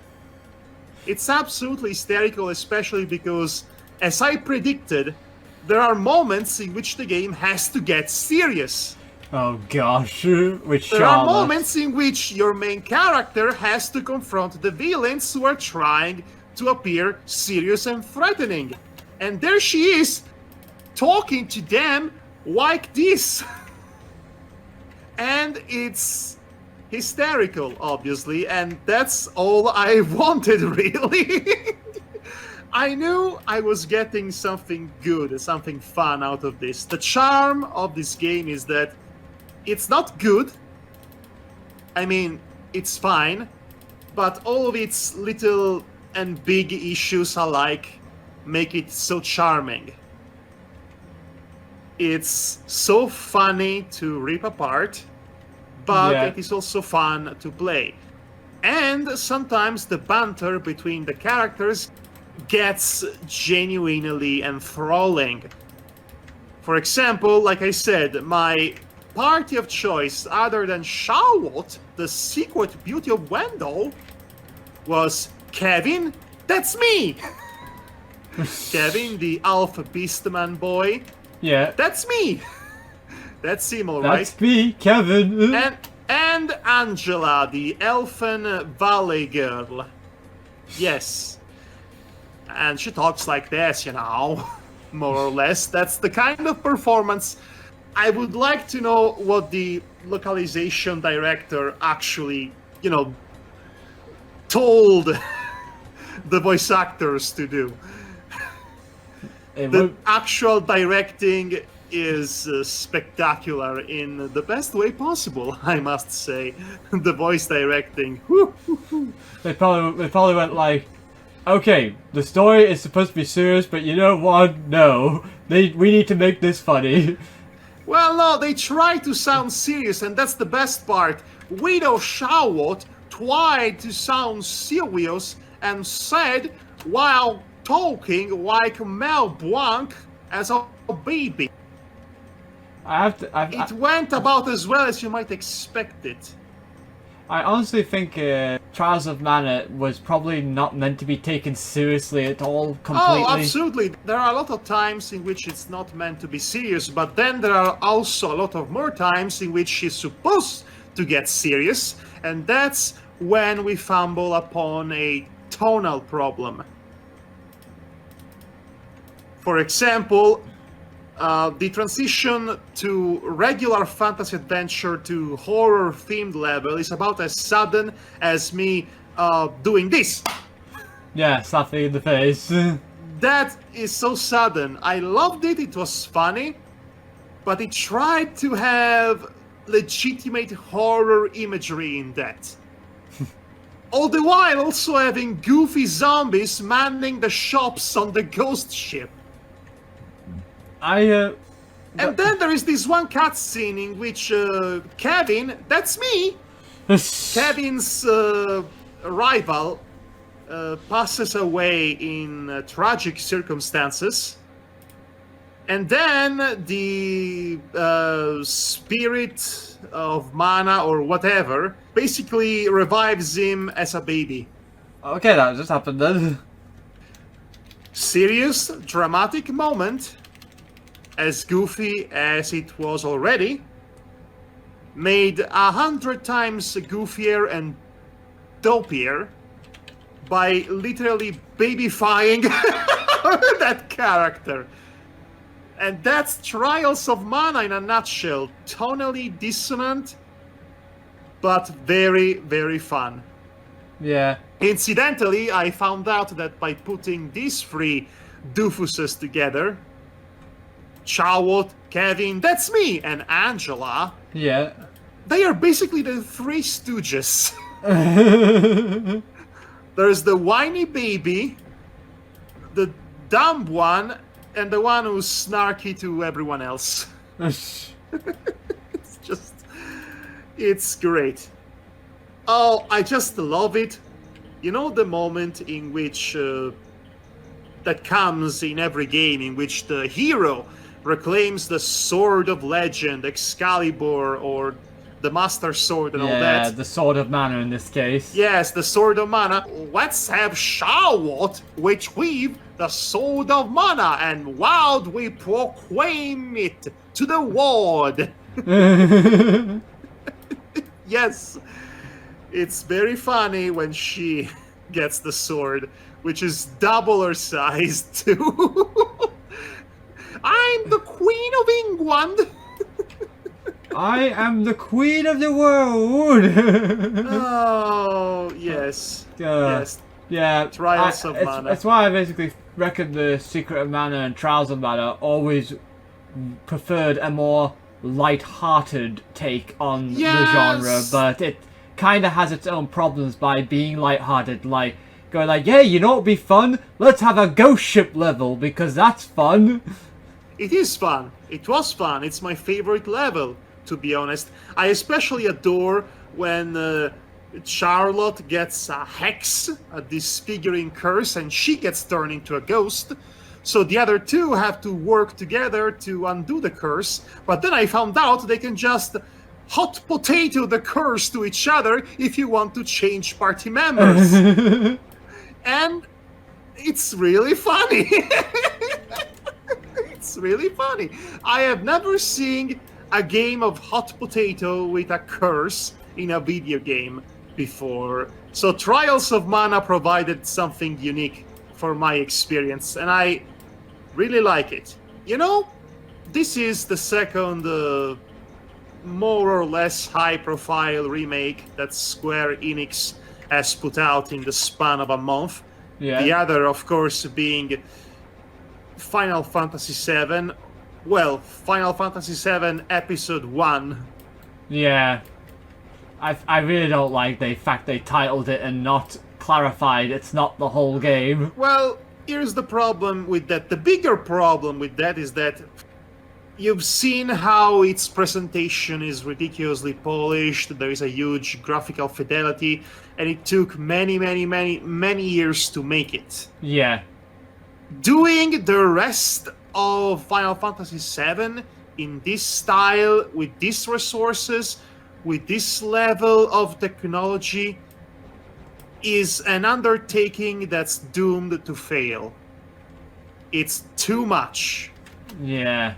It's absolutely hysterical, especially because, as I predicted, there are moments in which the game has to get serious. Oh gosh, with There are moments in which your main character has to confront the villains who are trying to appear serious and threatening. And there she is, talking to them like this. And it's hysterical, obviously, and that's all I wanted, really. I knew I was getting something good, something fun out of this. The charm of this game is that it's not good. I mean, it's fine, but all of its little and big issues alike make it so charming. It's so funny to rip apart, but it is also fun to play. And sometimes the banter between the characters gets genuinely enthralling. For example, like I said, my party of choice, other than Chawot, the secret beauty of Wendell, was Kevin, that's me! Kevin, the Alpha Beastman boy. Yeah. That's me! That's him, alright. That's me, Kevin. And Angela, the Elfin Valley girl. Yes. And she talks like this, you know, more or less. That's the kind of performance. I would like to know what the localization director actually, you know, told the voice actors to do. The actual directing is spectacular in the best way possible, I must say. The voice directing. They probably went like, okay, the story is supposed to be serious, but you know what? No, we need to make this funny. Well, no, they try to sound serious, and that's the best part. Widow Chawot tried to sound serious and said, while talking like Mel Blanc as a baby. It went about as well as you might expect it. I honestly think Trials of Mana was probably not meant to be taken seriously at all, completely. Oh, absolutely. There are a lot of times in which it's not meant to be serious, but then there are also a lot of more times in which she's supposed to get serious, and that's when we fumble upon a tonal problem. For example, The transition to regular fantasy adventure to horror-themed level is about as sudden as me doing this. Yeah, slapping in the face. That is so sudden. I loved it, it was funny, but it tried to have legitimate horror imagery in that. All the while also having goofy zombies manning the shops on the ghost ship. And And then there is this one cutscene in which Kevin, that's me, Kevin's rival, passes away in tragic circumstances. And then the spirit of mana or whatever basically revives him as a baby. Okay, that just happened then. Serious, dramatic moment, as goofy as it was already, made 100 times goofier and dopier by literally babyfying that character. And that's Trials of Mana in a nutshell. Tonally dissonant, but very, very fun. Yeah. Incidentally, I found out that by putting these three doofuses together, Chawot, Kevin, that's me, and Angela, Yeah. they are basically the Three Stooges. There's the whiny baby, the dumb one, and the one who's snarky to everyone else. It's great. Oh, I just love it. You know the moment in which that comes in every game in which the hero reclaims the Sword of Legend, Excalibur, or the Master Sword and all that. Yeah, the Sword of Mana in this case. Yes, the Sword of Mana. Let's have Shawot retrieve the Sword of Mana, and wildly proclaim it to the world. Yes, it's very funny when she gets the sword, which is double her size too. I'm the Queen of England. I am the Queen of the world. Oh, yes. Yes. Yeah. Trials of Mana. That's why I basically reckon the Secret of Mana and Trials of Mana always preferred a more light-hearted take on the genre, but it kind of has its own problems by being light-hearted, like going like, yeah, you know what would be fun? Let's have a ghost ship level, because that's fun. It is fun. It was fun. It's my favorite level, to be honest. I especially adore when Charlotte gets a hex, a disfiguring curse, and she gets turned into a ghost. So the other two have to work together to undo the curse. But then I found out they can just hot potato the curse to each other if you want to change party members. And it's really funny. It's really funny. I have never seen a game of hot potato with a curse in a video game before. So Trials of Mana provided something unique for my experience, and I really like it. You know, this is the second more or less high-profile remake that Square Enix has put out in the span of a month. Yeah. The other, of course, being Final Fantasy VII. Well, Final Fantasy VII Episode 1. Yeah. I really don't like the fact they titled it and not clarified it's not the whole game. Well, here's the problem with that. The bigger problem with that is that you've seen how its presentation is ridiculously polished, there is a huge graphical fidelity, and it took many years to make it. Yeah. Doing the rest of Final Fantasy VII in this style, with these resources, with this level of technology, is an undertaking that's doomed to fail. It's too much. Yeah.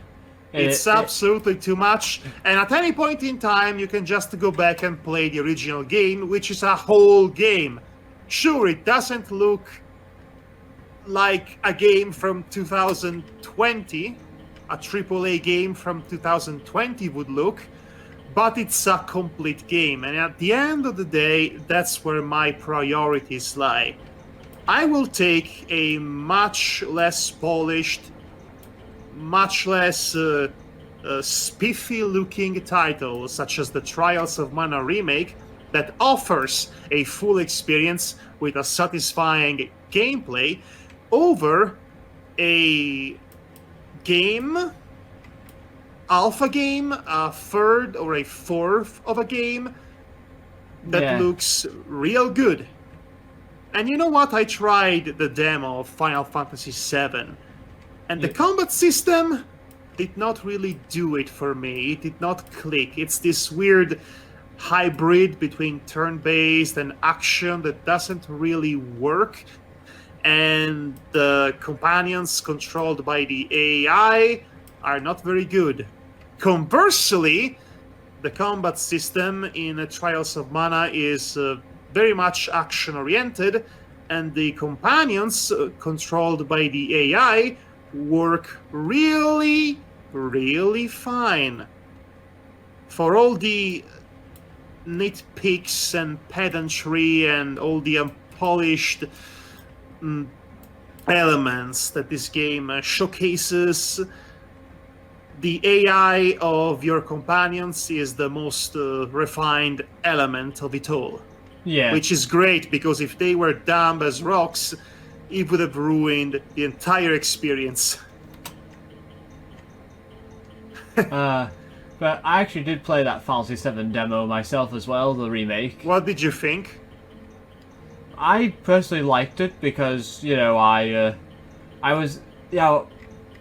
It's absolutely too much, and at any point in time you can just go back and play the original game, which is a whole game. Sure, it doesn't look like a game from 2020, a AAA game from 2020 would look, but it's a complete game. And at the end of the day, that's where my priorities lie. I will take a much less polished, much less spiffy-looking title, such as the Trials of Mana remake, that offers a full experience with a satisfying gameplay, over a game, alpha game, a third or a fourth of a game that looks real good. And you know what? I tried the demo of Final Fantasy VII, and the combat system did not really do it for me. It did not click. It's this weird hybrid between turn-based and action that doesn't really work. And the companions controlled by the AI are not very good. Conversely, the combat system in Trials of Mana is very much action-oriented, and the companions controlled by the AI work really, really fine. For all the nitpicks and pedantry and all the unpolished elements that this game showcases, the AI of your companions is the most refined element of it all. Yeah. Which is great, because if they were dumb as rocks, it would have ruined the entire experience. But I actually did play that Fantasy VII demo myself as well, the remake. What did you think? I personally liked it because, you know, I was, you know,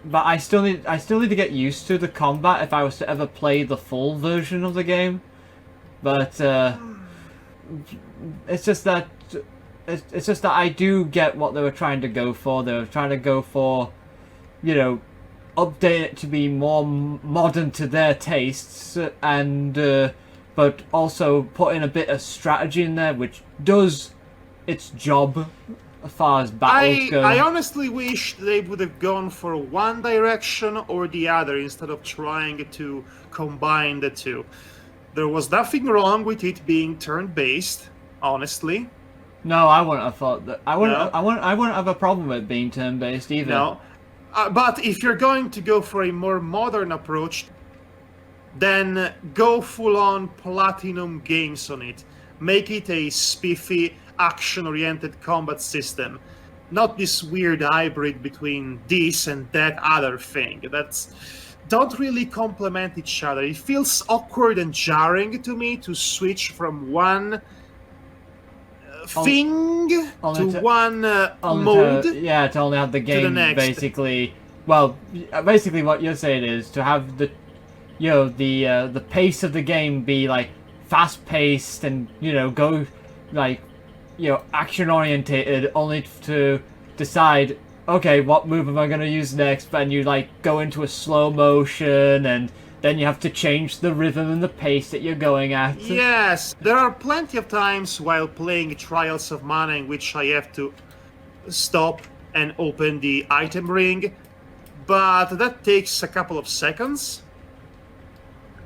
but I still need to get used to the combat if I was to ever play the full version of the game. But it's just that I do get what they were trying to go for. They were trying to go for, you know, update it to be more modern to their tastes, and but also put in a bit of strategy in there, which does its job as far as battles go. I honestly wish they would have gone for one direction or the other instead of trying to combine the two. There was nothing wrong with it being turn-based, honestly. No, I wouldn't have thought that. I wouldn't have a problem with it being turn-based either. No. But if you're going to go for a more modern approach, then go full-on Platinum Games on it. Make it a spiffy, action-oriented combat system. Not this weird hybrid between this and that other thing. That's don't really complement each other. It feels awkward and jarring to me to switch from one thing to one mode. To only have the game basically. Well, basically what you're saying is to have the, you know, the pace of the game be like fast paced and, you know, go like, you know, action orientated, only to decide, okay, what move am I going to use next? And you like go into a slow motion, and then you have to change the rhythm and the pace that you're going at. Yes, there are plenty of times while playing Trials of Mana in which I have to stop and open the item ring, but that takes a couple of seconds,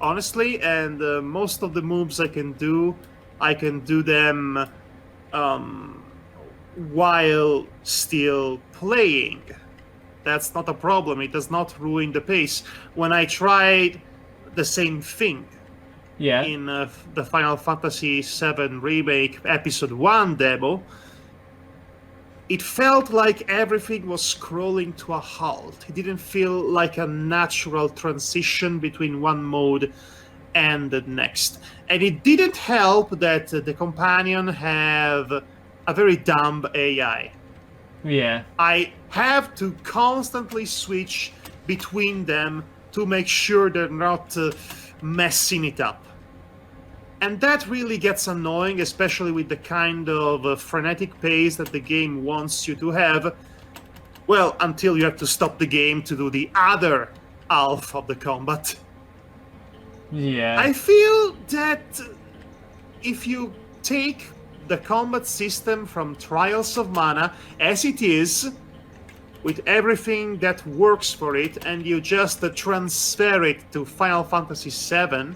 honestly, and most of the moves I can do them while still playing. That's not a problem. It does not ruin the pace. When I tried the same thing in the Final Fantasy VII Remake Episode 1 demo, it felt like everything was scrolling to a halt. It didn't feel like a natural transition between one mode and the next. And it didn't help that the companion have a very dumb AI. Yeah. I have to constantly switch between them to make sure they're not messing it up. And that really gets annoying, especially with the kind of frenetic pace that the game wants you to have. Well, until you have to stop the game to do the other half of the combat. Yeah. I feel that if you take the combat system from Trials of Mana as it is, with everything that works for it, and you just transfer it to Final Fantasy VII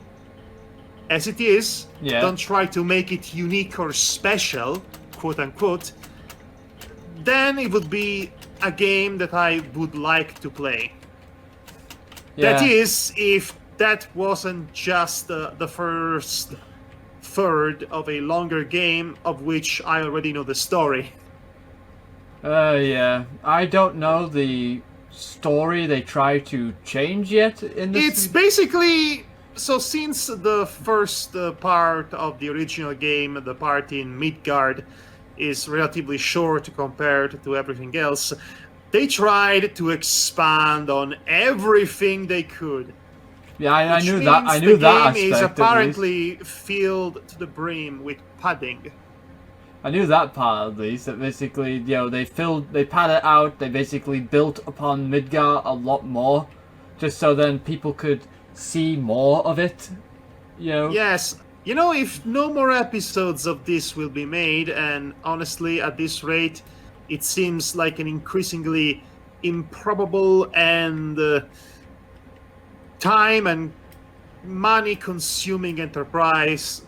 as it is. Yeah. Don't try to make it unique or special, quote unquote. Then it would be a game that I would like to play. Yeah. That is, if that wasn't just the first third of a longer game of which I already know the story. Yeah. I don't know the story they try to change yet in this. It's basically... So since the first part of the original game, the part in Midgard, is relatively short compared to everything else, they tried to expand on everything they could. Yeah, I Which knew means that. I knew that the aspect. game is at least. apparently filled to the brim with padding. I knew that part at least. That basically, they padded it out. They basically built upon Midgar a lot more, just so then people could see more of it. Yes. If no more episodes of this will be made, and honestly, at this rate, it seems like an increasingly improbable and time and money-consuming enterprise,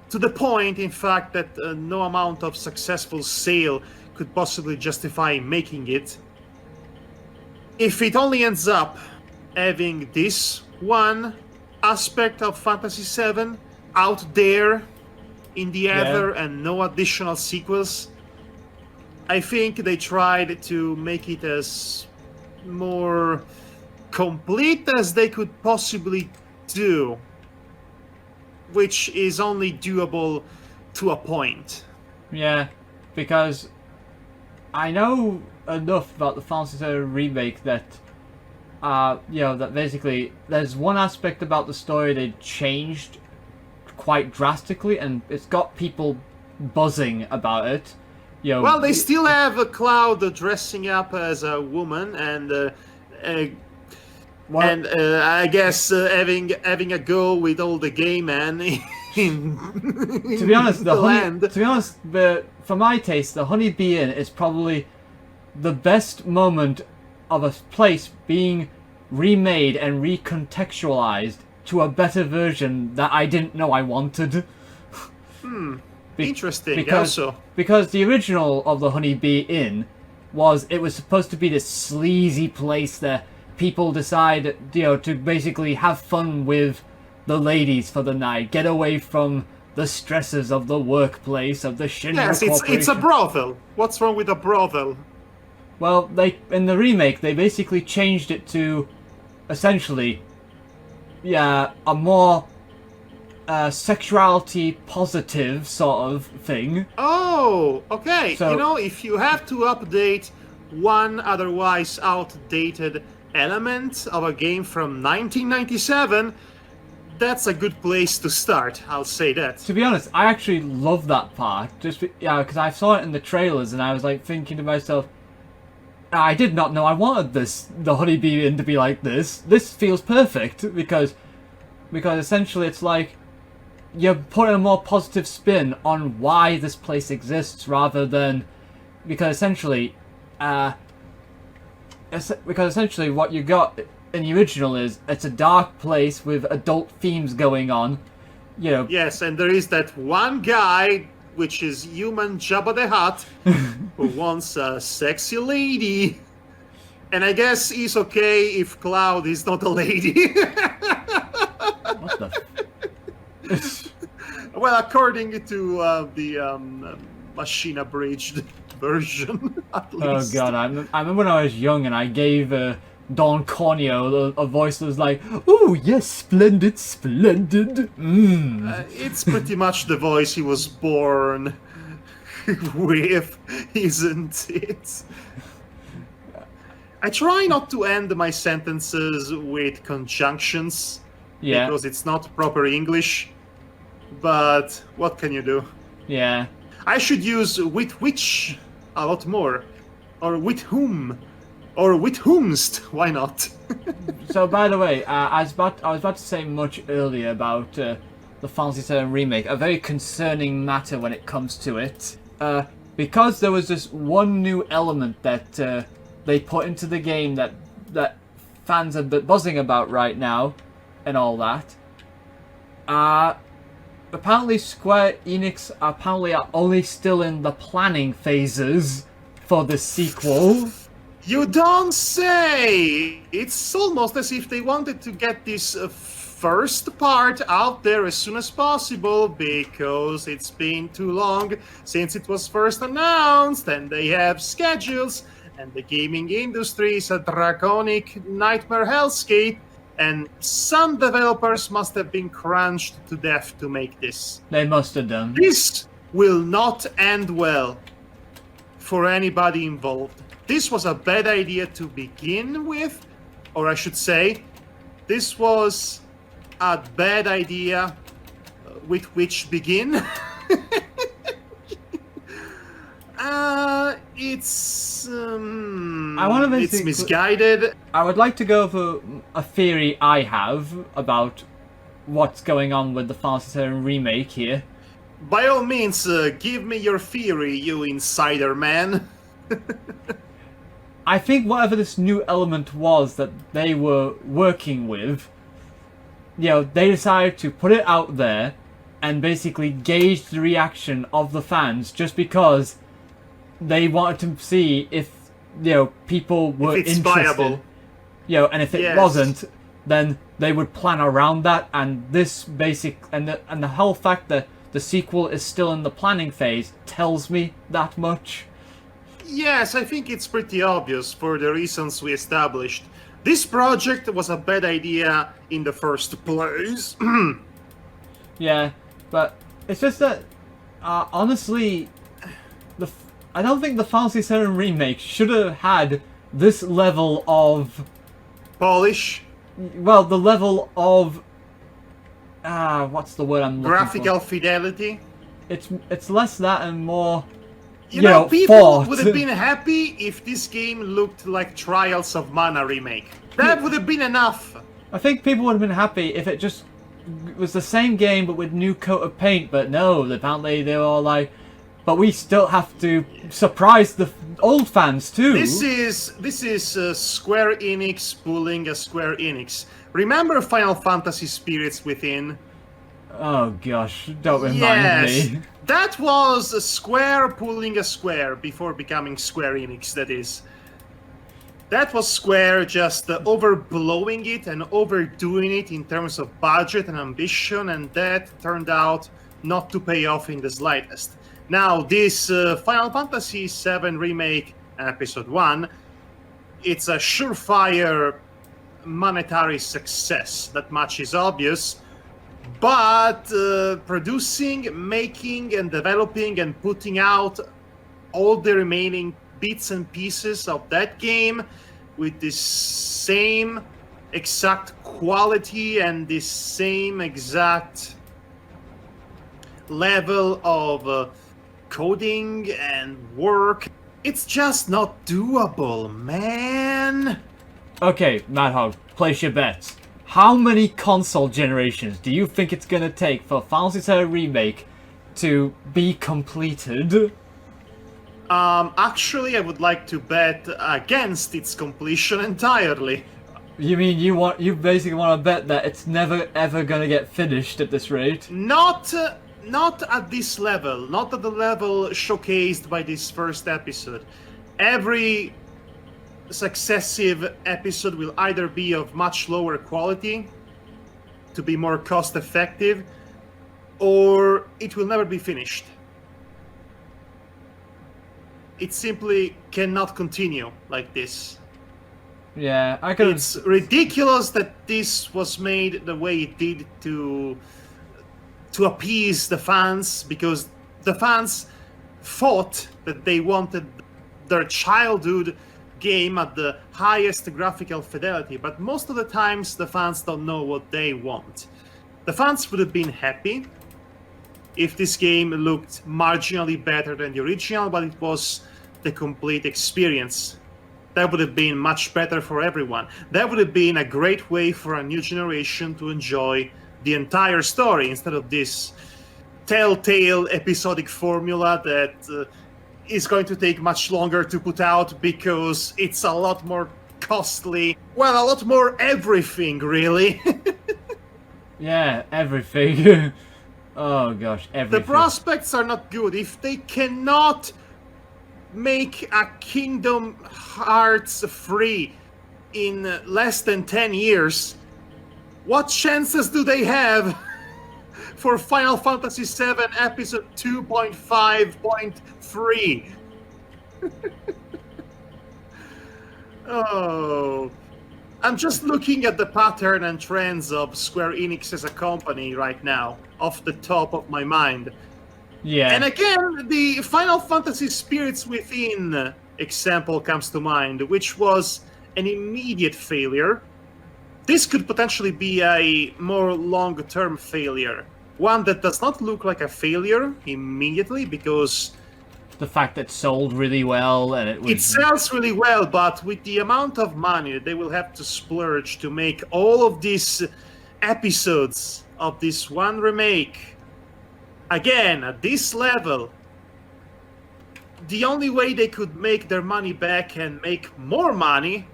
to the point, in fact, that no amount of successful sale could possibly justify making it. If it only ends up having this one aspect of Fantasy VII out there in the ether and no additional sequels, I think they tried to make it as more complete as they could possibly do, which is only doable to a point. Yeah, because I know enough about the Fantasy VII Remake that that basically there's one aspect about the story they changed quite drastically, and it's got people buzzing about it. Well, they still have a Cloud dressing up as a woman, and I guess having a go with all the gay men in to be honest, the land. To be honest, for my taste, the Honeybee Inn is probably the best moment of a place being remade and recontextualized to a better version that I didn't know I wanted. Interesting. Because the original of the Honeybee Inn was supposed to be this sleazy place that people decide to basically have fun with the ladies for the night, get away from the stresses of the workplace, of the Shinra Corporation. It's a brothel. What's wrong with a brothel? Well, in the remake, they basically changed it to, essentially, a more sexuality positive sort of thing. Oh, okay. So, if you have to update one otherwise outdated element of a game from 1997, that's a good place to start, I'll say that. To be honest, I actually love that part, because I saw it in the trailers and I was like thinking to myself, I did not know I wanted the Honeybee Inn to be like this. This feels perfect, because essentially it's like you're putting a more positive spin on why this place exists, rather than because essentially what you got in the original is it's a dark place with adult themes going on. Yes, and there is that one guy, which is human Jabba the Hutt, who wants a sexy lady. And I guess he's okay if Cloud is not a lady. What the? Well, according to the machine-abridged version, at least. Oh god, I remember when I was young and I gave Don Corneo a voice that was like, "Oh yes, splendid, splendid." It's pretty much the voice he was born with, isn't it? I try not to end my sentences with conjunctions, because it's not proper English, but what can you do? Yeah. I should use with which a lot more, or with whom, or with whomst, why not? So, by the way, I was about to say much earlier about the Fantasy VII Remake, a very concerning matter when it comes to it. Because there was this one new element that they put into the game that fans are buzzing about right now, and all that. Apparently Square Enix are only still in the planning phases for the sequel. You don't say! It's almost as if they wanted to get this first part out there as soon as possible because it's been too long since it was first announced, and they have schedules, and the gaming industry is a draconic nightmare hellscape, and some developers must have been crunched to death to make this. They must have done. This will not end well for anybody involved. This was a bad idea to begin with, or I should say, this was a bad idea with which begin. It's it's misguided. I would like to go over a theory I have about what's going on with the Fantasy VII Remake here. By all means, give me your theory, you insider man. I think whatever this new element was that they were working with, they decided to put it out there and basically gauge the reaction of the fans just because they wanted to see if, people were if it's interested. viable. And if it wasn't, then they would plan around that, and this and the whole fact that the sequel is still in the planning phase tells me that much. Yes, I think it's pretty obvious for the reasons we established. This project was a bad idea in the first place. Yeah, but it's just that, honestly, I don't think the Fantasy VII Remake should have had this level of... polish? Well, the level of... what's the word I'm looking for? Graphical fidelity? It's less that and more... people would have been happy if this game looked like Trials of Mana Remake. That would have been enough. I think people would have been happy if it just was the same game but with new coat of paint, but no, apparently they were all like, but we still have to surprise the old fans too. This is Square Enix pulling a Square Enix. Remember Final Fantasy Spirits Within? Oh gosh, don't remind me. That was a Square pulling a Square before becoming Square Enix, that is. That was Square just overblowing it and overdoing it in terms of budget and ambition, and that turned out not to pay off in the slightest. Now, this Final Fantasy VII Remake Episode 1, it's a surefire monetary success. That much is obvious. But producing, making, and developing and putting out all the remaining bits and pieces of that game with this same exact quality and this same exact level of coding and work, it's just not doable, man. Okay, Madhog, place your bets. How many console generations do you think it's gonna take for Fantasy VII Remake to be completed? Actually, I would like to bet against its completion entirely. You mean you basically want to bet that it's never ever gonna get finished at this rate? Not at this level, not at the level showcased by this first episode. Every successive episode will either be of much lower quality to be more cost effective, or it will never be finished. It simply cannot continue like this. Yeah, It's ridiculous that this was made the way it did to appease the fans, because the fans thought that they wanted their childhood game at the highest graphical fidelity, but most of the times the fans don't know what they want. The fans would have been happy if this game looked marginally better than the original, but it was the complete experience. That would have been much better for everyone. That would have been a great way for a new generation to enjoy the entire story instead of this telltale episodic formula that is going to take much longer to put out because it's a lot more costly. Well, a lot more everything, really. Yeah, everything. Oh gosh, everything. The prospects are not good. If they cannot make a Kingdom Hearts 3 in less than 10 years, what chances do they have for Final Fantasy VII Episode 2.5.3? Oh, I'm just looking at the pattern and trends of Square Enix as a company right now, off the top of my mind. Yeah. And again, the Final Fantasy Spirits Within example comes to mind, which was an immediate failure. This could potentially be a more long-term failure. One that does not look like a failure immediately, because the fact that it sold really well and it sells really well, but with the amount of money they will have to splurge to make all of these episodes of this one remake, again, at this level, the only way they could make their money back and make more money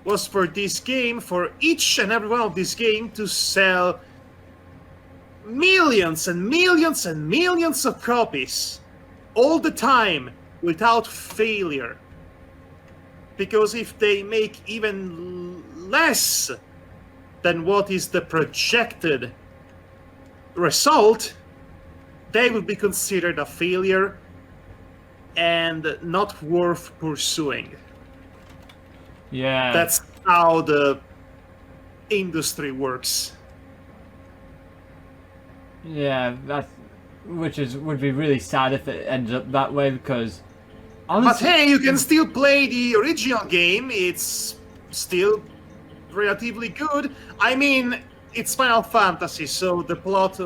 was for this game, for each and every one of these games, to sell millions and millions and millions of copies all the time without failure. Because if they make even less than what is the projected result, they would be considered a failure and not worth pursuing. Yeah. That's how the industry works. Yeah, would be really sad if it ended up that way, because honestly, but hey, you can still play the original game. It's still relatively good. I mean, it's Final Fantasy, so the plot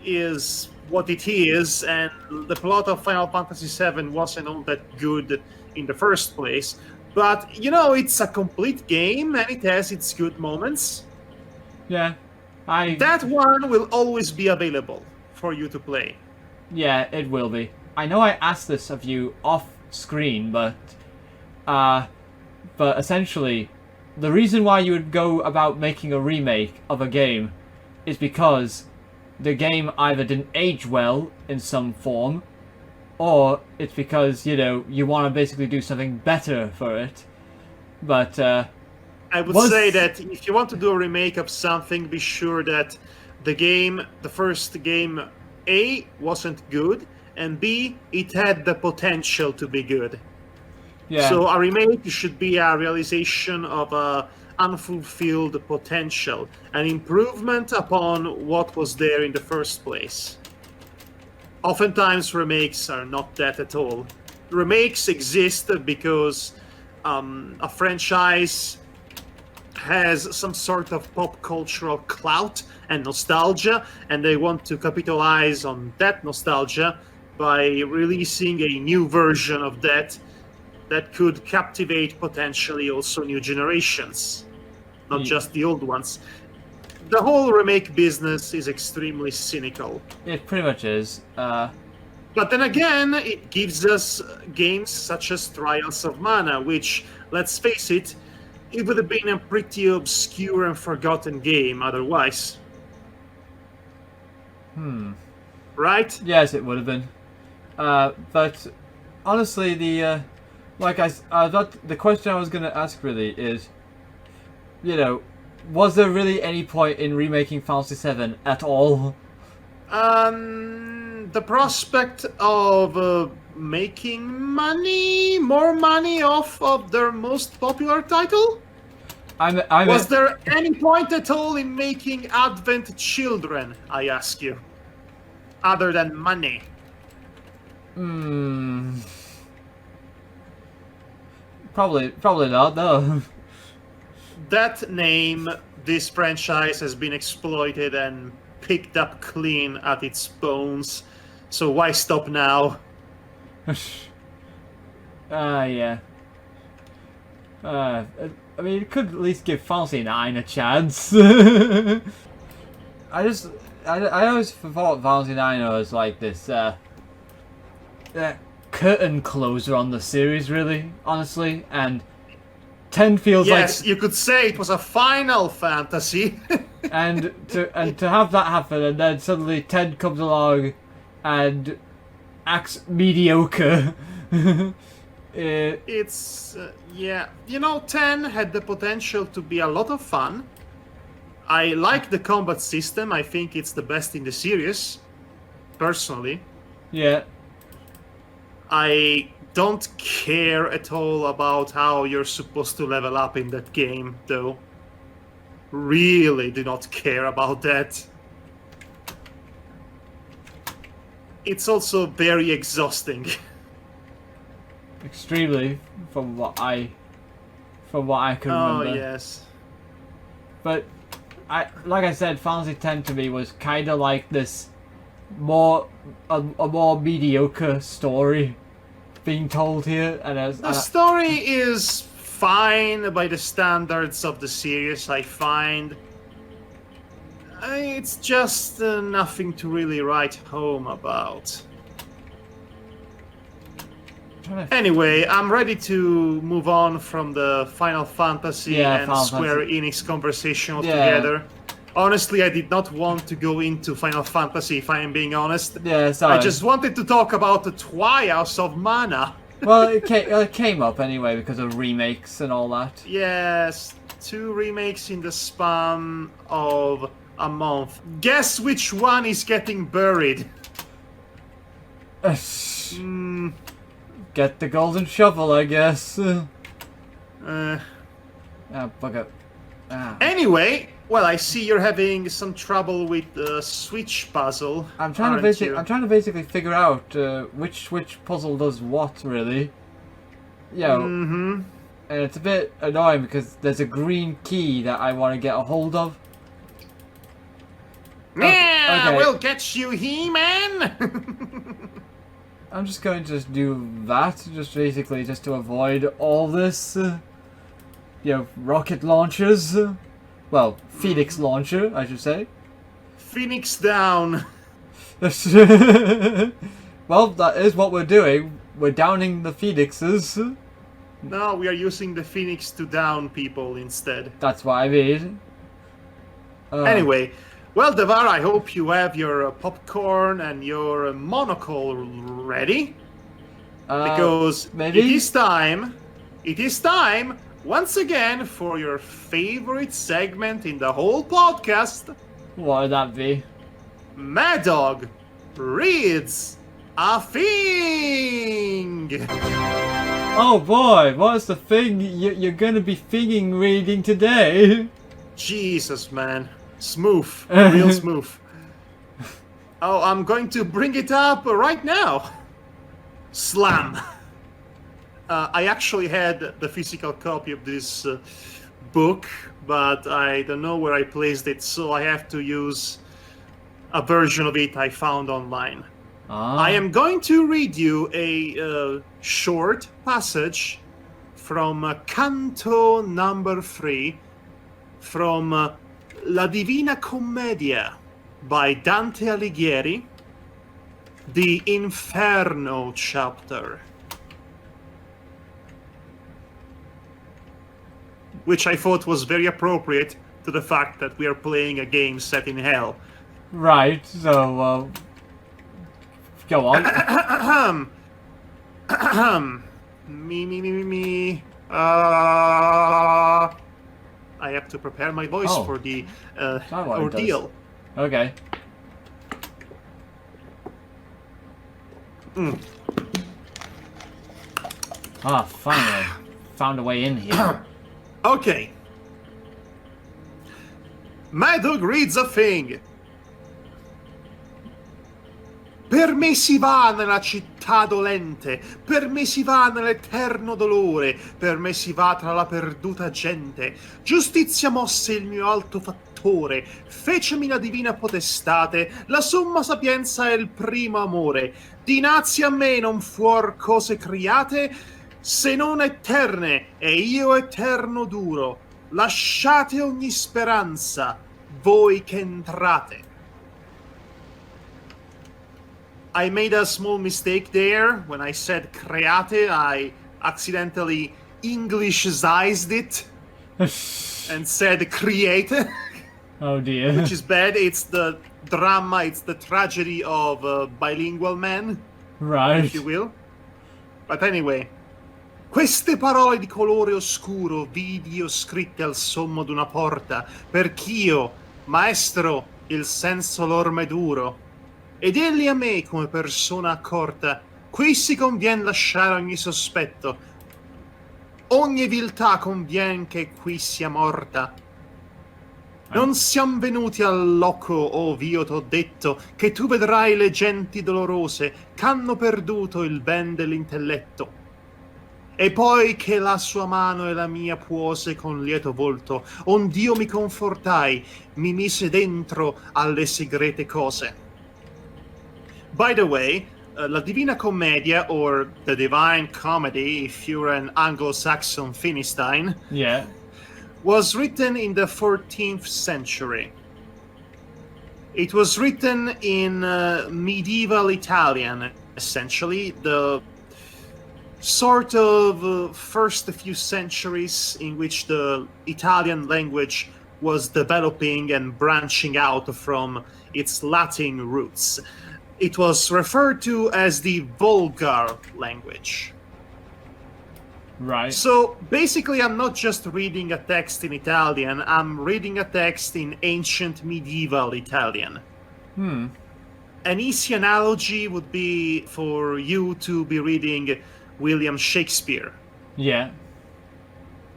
is what it is, and the plot of Final Fantasy VII wasn't all that good in the first place. But, you know, it's a complete game, and it has its good moments. Yeah, that one will always be available for you to play. Yeah, it will be. I know I asked this of you off screen, but essentially, the reason why you would go about making a remake of a game is because the game either didn't age well in some form, or it's because, you know, you want to basically do something better for it. But I would say that if you want to do a remake of something, be sure that the first game, A, wasn't good, and B, it had the potential to be good. Yeah. So a remake should be a realization of a unfulfilled potential, an improvement upon what was there in the first place. Oftentimes remakes are not that at all. Remakes exist because a franchise has some sort of pop cultural clout and nostalgia, and they want to capitalize on that nostalgia by releasing a new version of that could captivate potentially also new generations, not just the old ones. The whole remake business is extremely cynical. It pretty much is. But then again, it gives us games such as Trials of Mana, which, let's face it, it would have been a pretty obscure and forgotten game otherwise. Right? Yes, it would have been. But honestly, the question I was going to ask really is, you know, was there really any point in remaking Fantasy VII at all? The prospect of making more money off of their most popular title? Was there any point at all in making Advent Children, I ask you? Other than money? Probably not, no. That name, this franchise has been exploited and picked up clean at its bones, so why stop now? Yeah. I mean, it could at least give Fantasy IX a chance. I always thought Fantasy IX was like this, curtain closer on the series, really, honestly, and 10 feels like... Yes, you could say it was a Final Fantasy. and to have that happen, and then suddenly 10 comes along and acts mediocre. It's, yeah. 10 had the potential to be a lot of fun. I like the combat system. I think it's the best in the series, personally. Yeah. I don't care at all about how you're supposed to level up in that game, though. Really do not care about that. It's also very exhausting. Extremely, from what I can remember. Oh, yes. But like I said, Fantasy X to me was kind of like this a more mediocre story being told here, and the story is fine by the standards of the series, I find. It's just nothing to really write home about. Anyway, I'm ready to move on from the Final Fantasy and Square Enix conversation altogether. Yeah. Honestly, I did not want to go into Final Fantasy, if I am being honest. Yeah, sorry. I just wanted to talk about the Trials of Mana. Well, it came up anyway because of remakes and all that. Yes, 2 remakes in the span of a month. Guess which one is getting buried? Get the golden shovel, I guess. Bugger. Anyway, well, I see you're having some trouble with the Switch puzzle. I'm trying to basically figure out which puzzle does what, really. And it's a bit annoying because there's a green key that I want to get a hold of. Yeah, okay. We'll get you, He-Man. I'm just going to do that, just to avoid all this. Rocket launchers. Well, Phoenix launcher, I should say. Phoenix down. Well, that is what we're doing. We're downing the Phoenixes. No, we are using the Phoenix to down people instead. That's what I mean. Anyway, well, Devar, I hope you have your popcorn and your monocle ready. Because maybe? It is time, once again, for your favorite segment in the whole podcast. What would that be? Madhog reads a thing! Oh boy, what's the thing you're gonna be thinking reading today? Jesus, man. Smooth. Real smooth. Oh, I'm going to bring it up right now. Slam. I actually had the physical copy of this book, but I don't know where I placed it, so I have to use a version of it I found online. I am going to read you a short passage from Canto number 3 from La Divina Commedia by Dante Alighieri, the Inferno chapter. Which I thought was very appropriate to the fact that we are playing a game set in hell. Right, so, go on. Me. I have to prepare my voice for the ordeal. Okay. Finally. Found a way in here. Okay. Madhog reads a thing. Per me si va nella città dolente, per me si va nell'eterno dolore, per me si va tra la perduta gente. Giustizia mosse il mio alto fattore, fecemi la divina potestate, la somma sapienza e il primo amore. Dinanzi a me non fuor cose criate, se non eterne, e io eterno duro. Lasciate ogni speranza, voi che entrate. I made a small mistake there. When I said create, I accidentally Englishized it and said create, Oh dear. which is bad. It's the drama, it's the tragedy of bilingual men, Right. if you will. But anyway, queste parole di colore oscuro vidio scritte al sommo d'una porta, perch'io, maestro, il senso lor m'è duro. Ed egli a me, come persona accorta, qui si convien lasciare ogni sospetto. Ogni viltà convien che qui sia morta. Non siam venuti al loco, oh v'io t'ho detto, che tu vedrai le genti dolorose, ch'hanno perduto il ben dell'intelletto. E poi che la sua mano e la mia puose con lieto volto, ond'io mi confortai, mi mise dentro alle segrete cose. By the way, la Divina Commedia, or the Divine Comedy, if you're an Anglo-Saxon Philistine, Yeah. was written in the 14th century. It was written in medieval Italian, essentially, the sort of first few centuries in which the Italian language was developing and branching out from its Latin roots. It was referred to as the vulgar language. Right. So basically, I'm not just reading a text in Italian, I'm reading a text in ancient medieval Italian. An easy analogy would be for you to be reading William Shakespeare. Yeah.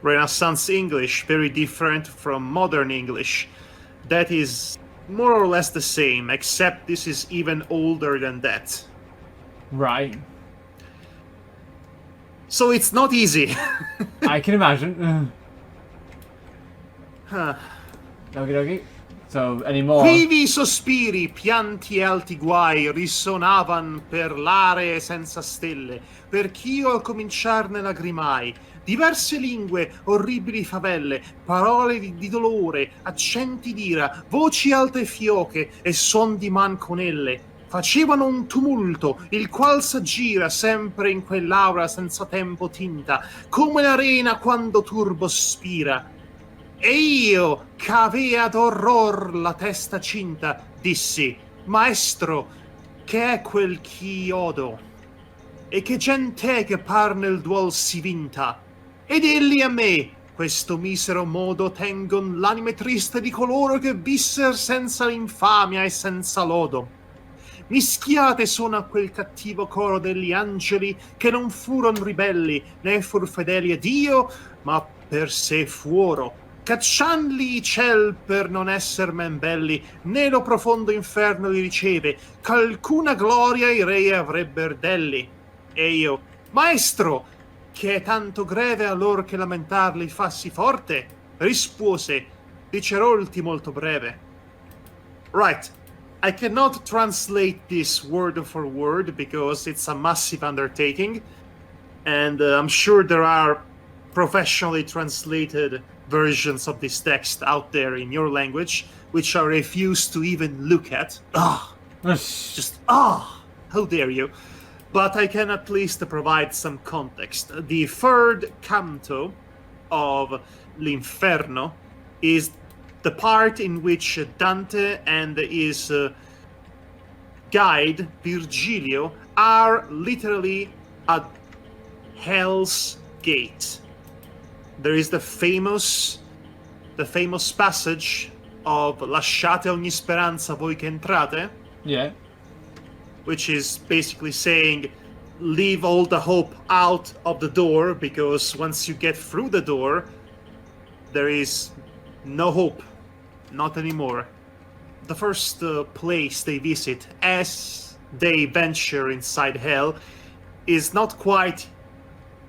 Renaissance English, very different from modern English. That is more or less the same, except this is even older than that. Right. So it's not easy. I can imagine. Huh. Okie dokie. So, any more? Quivi sospiri, pianti e alti guai risonavan per l'aree senza stelle, perch'io al cominciarne lagrimai. Diverse lingue, orribili favelle, parole di dolore, accenti d'ira, voci alte e fioche e suon di manconelle facevano un tumulto, il qual s'aggira sempre in quell'aura senza tempo tinta, come l'arena quando turbo spira. E io, c'avea d'orror la testa cinta, dissi, maestro, che è quel ch'i odo? E che gente che par nel duol si vinta? Ed egli a me, questo misero modo tengon l'anime triste di coloro che visser senza l'infamia e senza lodo. Mischiate sono a quel cattivo coro degli angeli che non furon ribelli, né fur fedeli a Dio, ma per sé fuoro. Caccianli i ciel per non esser men belli, né lo profondo inferno li riceve, ch'alcuna gloria i re avrebber delli. E io, maestro, che è tanto greve allor che lamentarli fa sì forte, rispose, dicerolti molto breve. Right, I cannot translate this word for word because it's a massive undertaking, and I'm sure there are professionally translated versions of this text out there in your language, which I refuse to even look at. How dare you. But I can at least provide some context. The third canto of L'Inferno is the part in which Dante and his guide, Virgilio, are literally at Hell's Gate. There is the famous passage of Lasciate ogni speranza voi che entrate. Yeah. Which is basically saying, leave all the hope out of the door, because once you get through the door, there is no hope. Not anymore. The first place they visit as they venture inside hell is not quite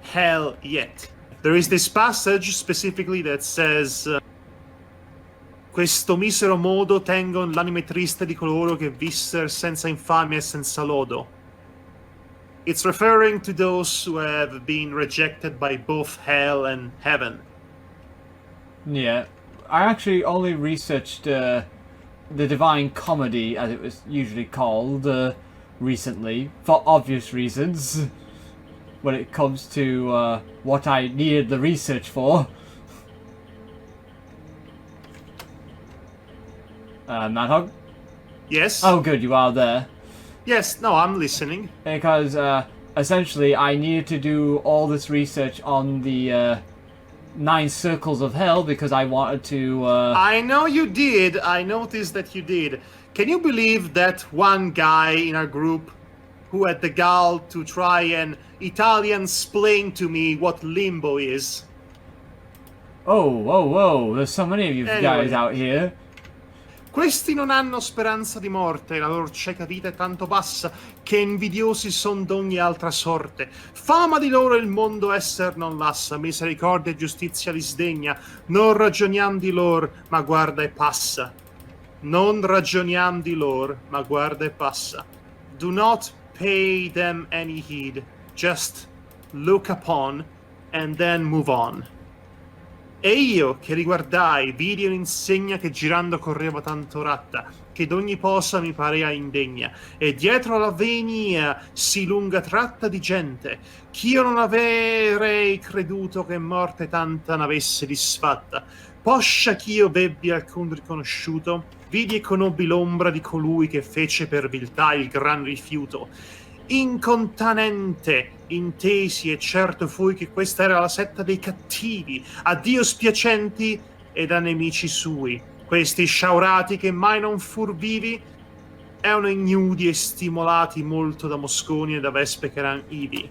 hell yet. There is this passage specifically that says questo misero modo tengon l'anime triste di coloro che visser senza infamia e senza lodo. It's referring to those who have been rejected by both hell and heaven. Yeah. I actually only researched the Divine Comedy, as it was usually called, recently, for obvious reasons, when it comes to what I needed the research for. Madhog? Yes? Oh, good, you are there. Yes, no, I'm listening. Because, essentially, I needed to do all this research on the 9 circles of hell because I wanted to. I know you did. I noticed that you did. Can you believe that one guy in our group who had the gall to try and Italian-splain to me what limbo is? Oh, whoa, whoa! There's so many of you guys out here. Questi non hanno speranza di morte, la loro cieca vita è tanto bassa che invidiosi son d'ogni altra sorte. Fama di loro il mondo esser non lassa, misericordia e giustizia li sdegna. Non ragioniam di lor, ma guarda e passa. Non ragioniam di lor, ma guarda e passa. Do not pay them any heed, just look upon and then move on. E io, che riguardai, vidi un'insegna che girando correva tanto ratta, che d'ogni posa mi parea indegna, e dietro alla venia sì lunga tratta di gente, ch'io non avrei creduto che morte tanta n'avesse disfatta. Poscia ch'io vebbi alcun riconosciuto, vidi e conobbi l'ombra di colui che fece per viltà il gran rifiuto. Incontanente intesi e certo fui che questa era la setta dei cattivi, a Dio spiacenti ed a nemici sui. Questi sciaurati che mai non fur vivi erano ignudi e stimolati molto da mosconi e da vespe che eran ivi.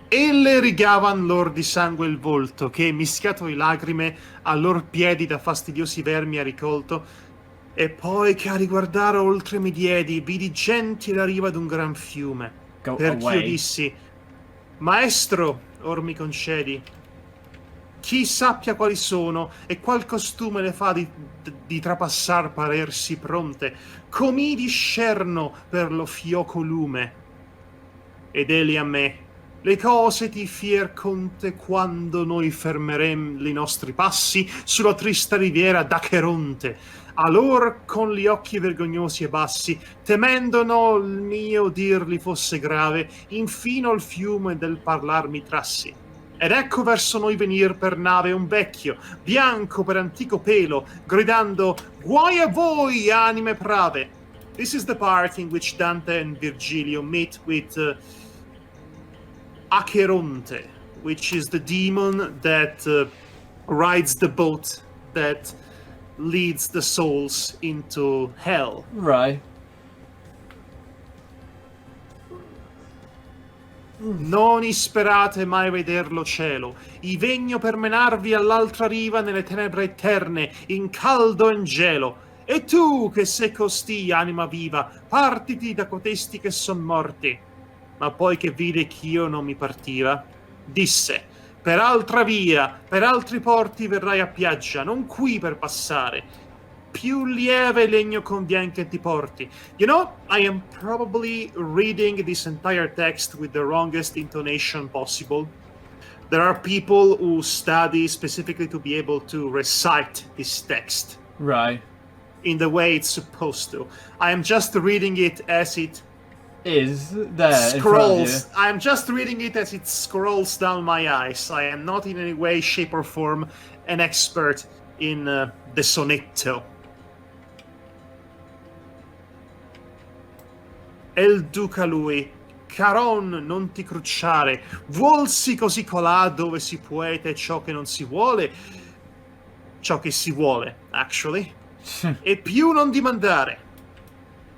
E le rigavan lor di sangue il volto, che mischiato di lacrime a lor piedi da fastidiosi vermi ha ricolto. E poi che a riguardare oltre mi diedi, vidi genti alla riva d'un gran fiume. Perché io dissi, maestro, or mi concedi, chi sappia quali sono e qual costume le fa di trapassar parersi pronte, com'i discerno per lo fioco lume. Ed egli a me, le cose ti fier conte quando noi fermerem li nostri passi sulla trista riviera d'Acheronte. Allor con gli occhi vergognosi e bassi, temendo no il mio dirli fosse grave, infino il fiume del parlar mi trassi. Ed ecco verso noi venir per nave un vecchio, bianco per antico pelo, gridando «Guai a voi, anime prave!» This is the part in which Dante and Virgilio meet with Acheronte, which is the demon that rides the boat that leads the souls into hell. Right. Non isperate mai vederlo cielo, i vegno per menarvi all'altra riva nelle tenebre eterne, in caldo e in gelo. E tu, che sei costì, anima viva, partiti da cotesti che son morti. Ma poi che vide ch'io non mi partiva, disse, per altra via, per altri porti verrai a piaggia, non qui per passare. Più lieve legno convien che ti porti. You know, I am probably reading this entire text with the wrongest intonation possible. There are people who study specifically to be able to recite this text. Right. In the way it's supposed to. I am just reading it as it Is there scrolls. I'm just reading it as it scrolls down my eyes. I am not in any way, shape, or form an expert in the sonetto. El duca lui, Caron non ti crucciare, vuolsi così colà dove si puete ciò che non si vuole, ciò che si vuole, actually, e più non dimandare.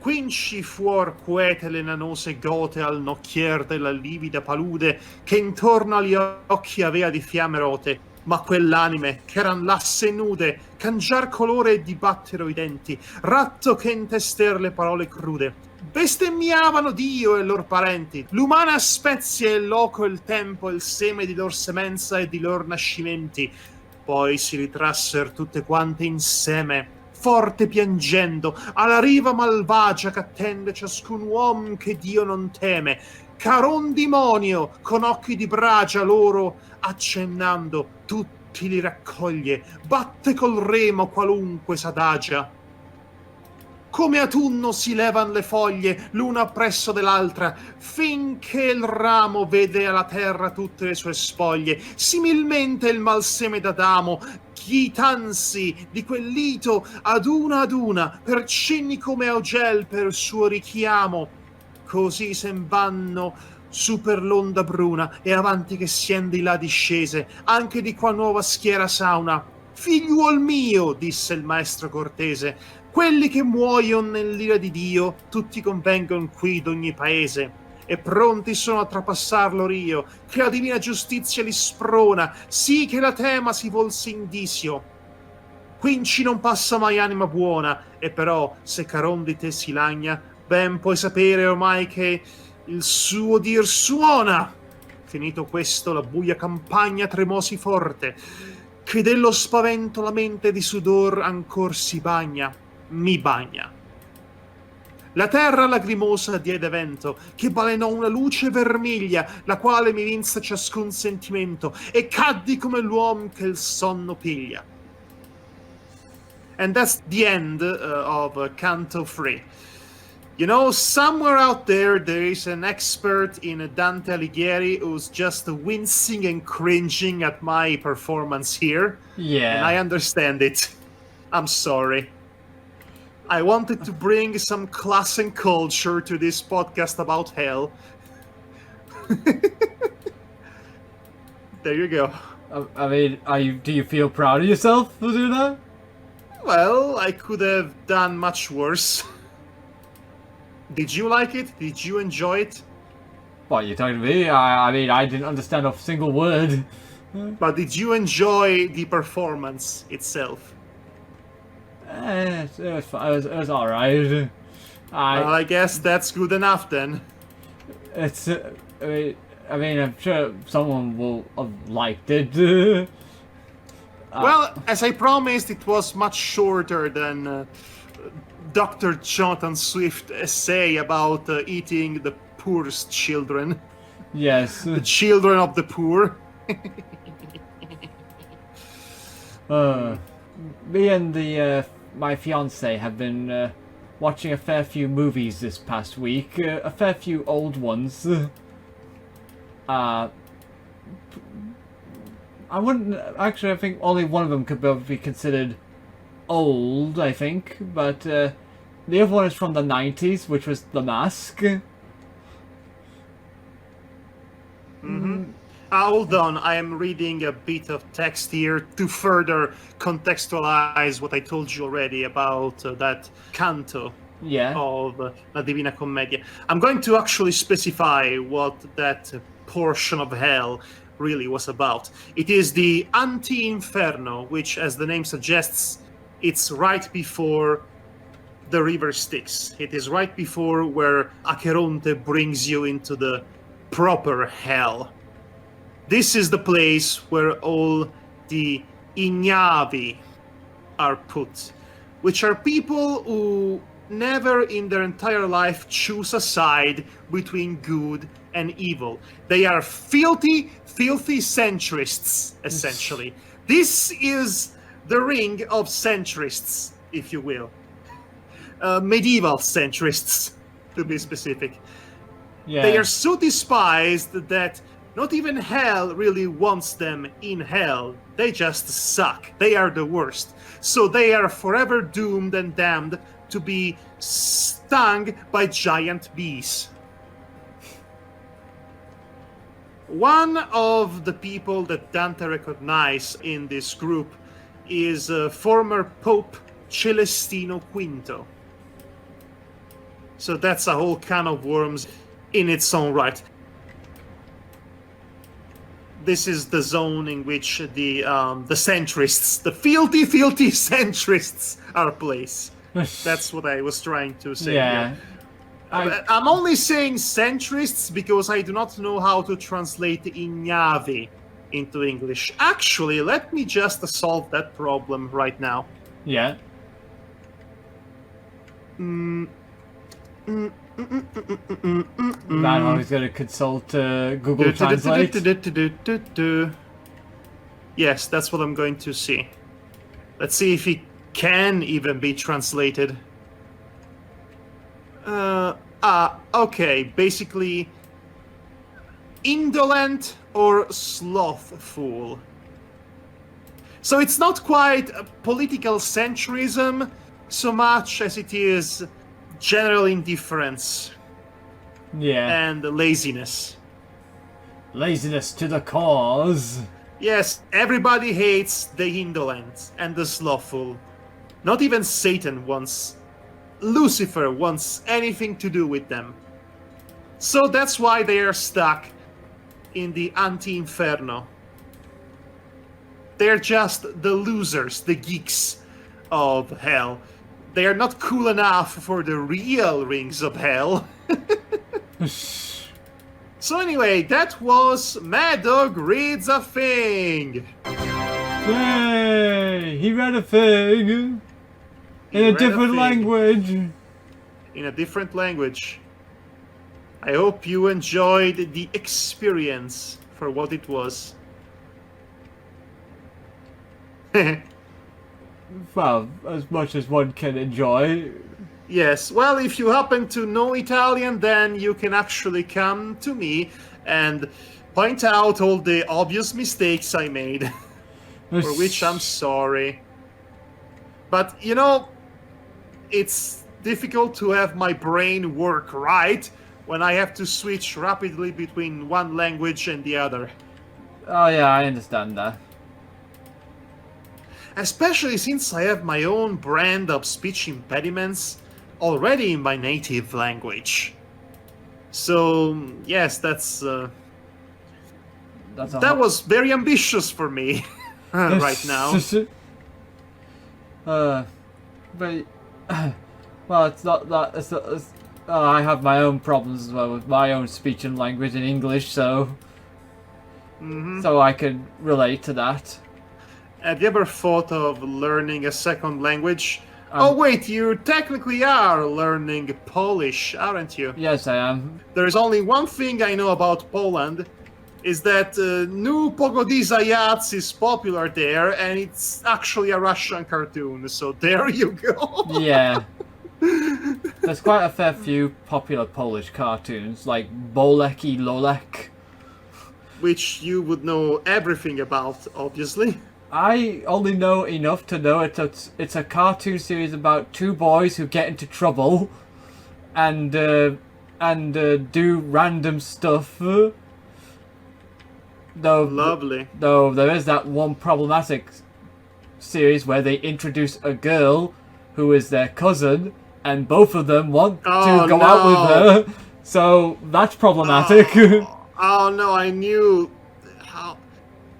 Quinci fuor quete le nanose gote al nocchier della livida palude che intorno agli occhi avea di fiamme rote, ma quell'anime ch'eran lasse nude cangiar colore e dibattero i denti, ratto che intester le parole crude, bestemmiavano Dio e lor parenti, l'umana spezie, il loco, il tempo, il seme di lor semenza e di lor nascimenti, poi si ritrasser tutte quante insieme, forte piangendo, alla riva malvagia qu'attende ciascun uom che Dio non teme, caron demonio con occhi di bragia loro accennando, tutti li raccoglie, batte col remo qualunque s'adagia. come autunno si levan le foglie l'una appresso dell'altra, finché il ramo vede alla terra tutte le sue spoglie. Similmente il malseme d'Adamo, chitansi di quel lito ad una, per cenni come augel per suo richiamo. Così sen vanno su per l'onda bruna e avanti che sien di là discese, anche di qua nuova schiera sauna. Figliuol mio, disse il maestro cortese, quelli che muoion nell'ira di Dio, tutti convengon qui d'ogni paese, e pronti sono a trapassarlo rio, che la divina giustizia li sprona, sì che la tema si volse indizio. Quinci non passa mai anima buona, e però, se Caron di te si lagna, ben puoi sapere ormai che il suo dir suona. Finito questo, la buia campagna tremosi forte, che dello spavento la mente di sudor ancor si bagna, mi bagna. La terra lagrimosa diede vento, che balenò una luce vermiglia, la quale mi vinse ciascun sentimento, e caddi come l'uom che il sonno piglia. And that's the end of Canto 3. You know, somewhere out there is an expert in Dante Alighieri who's just wincing and cringing at my performance here. Yeah. And I understand it. I'm sorry. I wanted to bring some class and culture to this podcast about hell. There you go. I mean, do you feel proud of yourself for doing that? Well, I could have done much worse. Did you like it? Did you enjoy it? What, you're talking to me? I mean, I didn't understand a single word. But did you enjoy the performance itself? It was alright. I guess that's good enough then. It's, I mean, I'm sure someone will have liked it. Well, as I promised, it was much shorter than Dr. Jonathan Swift's essay about eating the poorest children. Yes. The children of the poor. Me and my fiance have been watching a fair few movies this past week. A fair few old ones. I wouldn't actually. I think only one of them could be considered old. I think, but the other one is from the 90s, which was The Mask. Hold on, I am reading a bit of text here to further contextualize what I told you already about that canto of La Divina Commedia. I'm going to actually specify what that portion of hell really was about. It is the Unti Inferno, which, as the name suggests, it's right before the river Styx. It is right before where Acheronte brings you into the proper hell. This is the place where all the ignavi are put, which are people who never in their entire life choose a side between good and evil. They are filthy centrists, essentially. This is the ring of centrists, if you will. Medieval centrists, to be specific. Yeah. They are so despised that not even hell really wants them in hell. They just suck. They are the worst. So they are forever doomed and damned to be stung by giant bees. One of the people that Dante recognized in this group is former Pope Celestino V. So that's a whole can of worms in its own right. This is the zone in which the centrists, the filthy centrists, are placed. That's what I was trying to say. Yeah. I'm only saying centrists because I do not know how to translate ignavi into English. Actually, let me just solve that problem right now. Yeah. Madhog is going to consult Google Translate. Yes, that's what I'm going to see. Let's see if it can even be translated. Okay, basically, indolent or slothful. So it's not quite a political centrism so much as it is general indifference Yeah. and laziness. Laziness to the cause. Yes, everybody hates the indolent and the slothful. Not even Satan wants, Lucifer wants anything to do with them. So that's why they are stuck in the Unti Inferno. They're just the losers, the geeks of hell. They are not cool enough for the real rings of hell. So anyway, that was Madhog Reads a Thing. Yay! He read a thing in a different language. In a different language. I hope you enjoyed the experience for what it was. Well, as much as one can enjoy. Yes, well, if you happen to know Italian, then you can actually come to me and point out all the obvious mistakes I made, for which I'm sorry. But, you know, it's difficult to have my brain work right when I have to switch rapidly between one language and the other. Oh yeah, I understand that. Especially since I have my own brand of speech impediments already in my native language. So, yes, that was very ambitious for me right now. But well, it's not that. I have my own problems as well with my own speech and language in English, so so I can relate to that. Have you ever thought of learning a second language? Oh wait, you technically are learning Polish, aren't you? Yes, I am. There's only one thing I know about Poland, is that New Pogody Zajac is popular there, and it's actually a Russian cartoon, so there you go. Yeah. There's quite a fair few popular Polish cartoons, like Bolek I Lolek. Which you would know everything about, obviously. I only know enough to know it's a cartoon series about two boys who get into trouble and do random stuff. Lovely. Though there is that one problematic series where they introduce a girl who is their cousin, and both of them want to go out with her. So that's problematic. Oh no, I knew.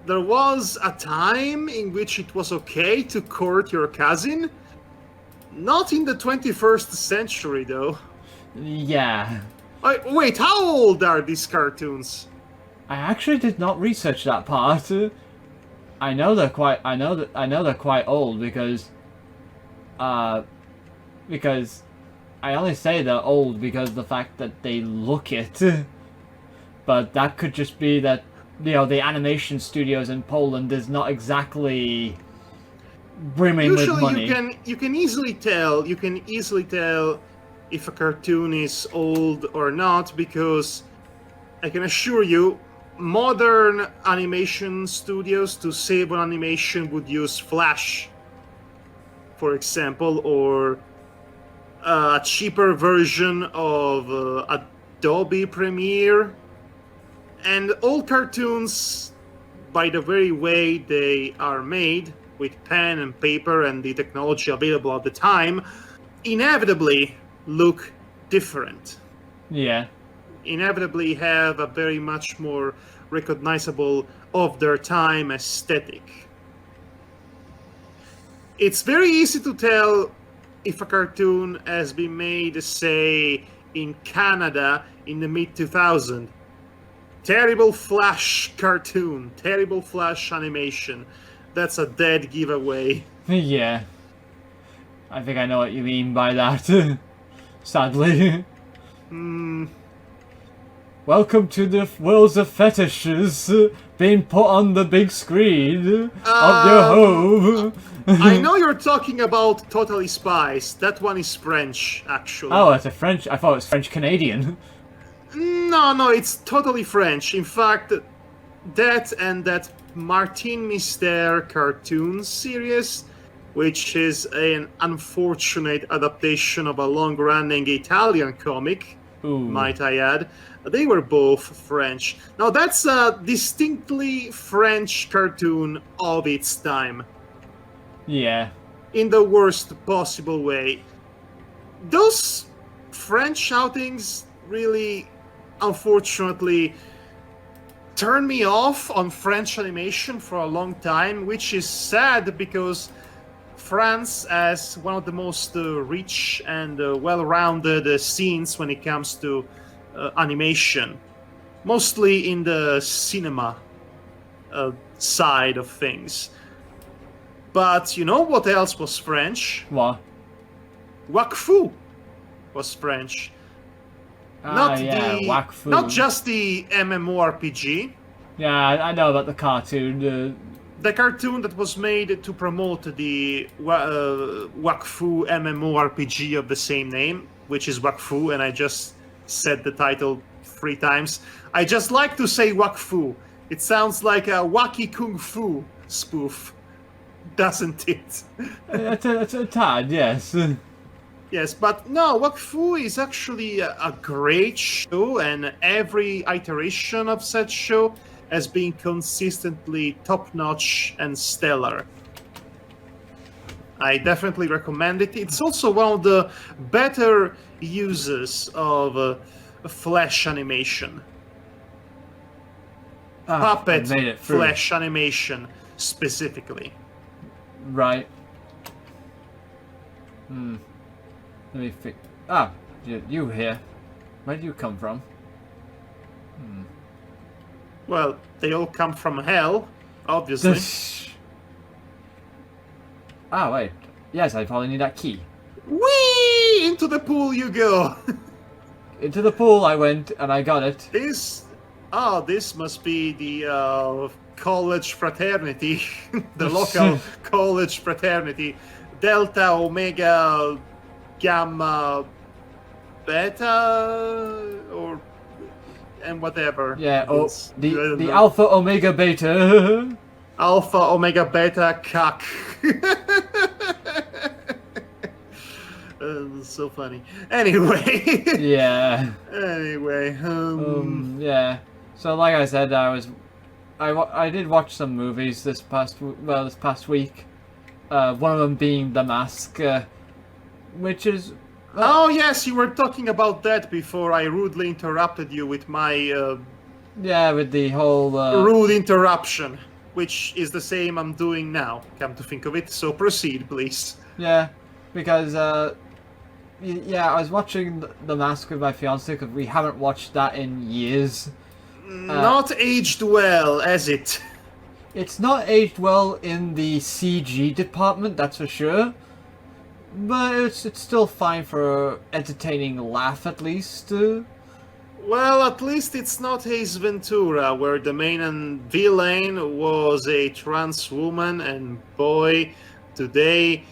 There was a time in which it was okay to court your cousin. Not in the 21st century, though. Yeah. Wait, how old are these cartoons? I actually did not research that part. I know they're quite old because I only say they're old because of the fact that they look it. But that could just be that, you know, the animation studios in Poland is not exactly brimming with money. Usually you can easily tell if a cartoon is old or not, because I can assure you modern animation studios to save on animation would use Flash, for example, or a cheaper version of Adobe Premiere. And all cartoons, by the very way they are made, with pen and paper and the technology available at the time, inevitably look different. Yeah. Inevitably have a very much more recognizable of their time aesthetic. It's very easy to tell if a cartoon has been made, say, in Canada in the mid-2000s. Terrible Flash cartoon, terrible Flash animation. That's a dead giveaway. Yeah. I think I know what you mean by that. Sadly. Welcome to the worlds of fetishes being put on the big screen of your home. I know you're talking about Totally Spies. That one is French, actually. Oh, it's a French. I thought it was French-Canadian. No, it's totally French. In fact, that and that Martin Mystère cartoon series, which is an unfortunate adaptation of a long-running Italian comic, Ooh. might I add, they were both French. Now, that's a distinctly French cartoon of its time. Yeah. In the worst possible way. Those French outings really, unfortunately, turned me off on French animation for a long time, which is sad because France has one of the most rich and well-rounded scenes when it comes to animation, mostly in the cinema side of things. But you know what else was French? What? Wakfu was French. Not Wakfu. Not just the MMORPG. Yeah, I know about the cartoon. The cartoon that was made to promote the Wakfu MMORPG of the same name, which is Wakfu, and I just said the title 3 times. I just like to say Wakfu. It sounds like a wacky kung fu spoof, doesn't it? It's a tad, yes. Yes, but no, Wakfu is actually a great show, and every iteration of such show has been consistently top-notch and stellar. I definitely recommend it. It's also one of the better uses of flash animation. Puppet flash animation, specifically. Right. Let me think. Ah, you here. Where do you come from? Well, they all come from hell, obviously. Ah, wait. Yes, I probably need that key. Whee! Into the pool you go! Into the pool I went, and I got it. This must be the college fraternity. The local college fraternity. Delta, Omega, Gamma, Beta, and whatever. Yeah, the Alpha, Omega, Beta. Alpha, Omega, Beta, cuck. So funny. Anyway. Yeah. Anyway. Yeah. So, like I said, I did watch some movies this past week. One of them being The Mask, which is. Oh yes, you were talking about that before I rudely interrupted you with my. With the whole. Rude interruption, which is the same I'm doing now. Come to think of it, so proceed, please. Yeah, because I was watching The Mask with my fiance because we haven't watched that in years. Not aged well, has it? It's not aged well in the CG department, that's for sure. But it's still fine for entertaining laugh, at least. Well, at least it's not Ace Ventura, where the main villain was a trans woman, and boy, today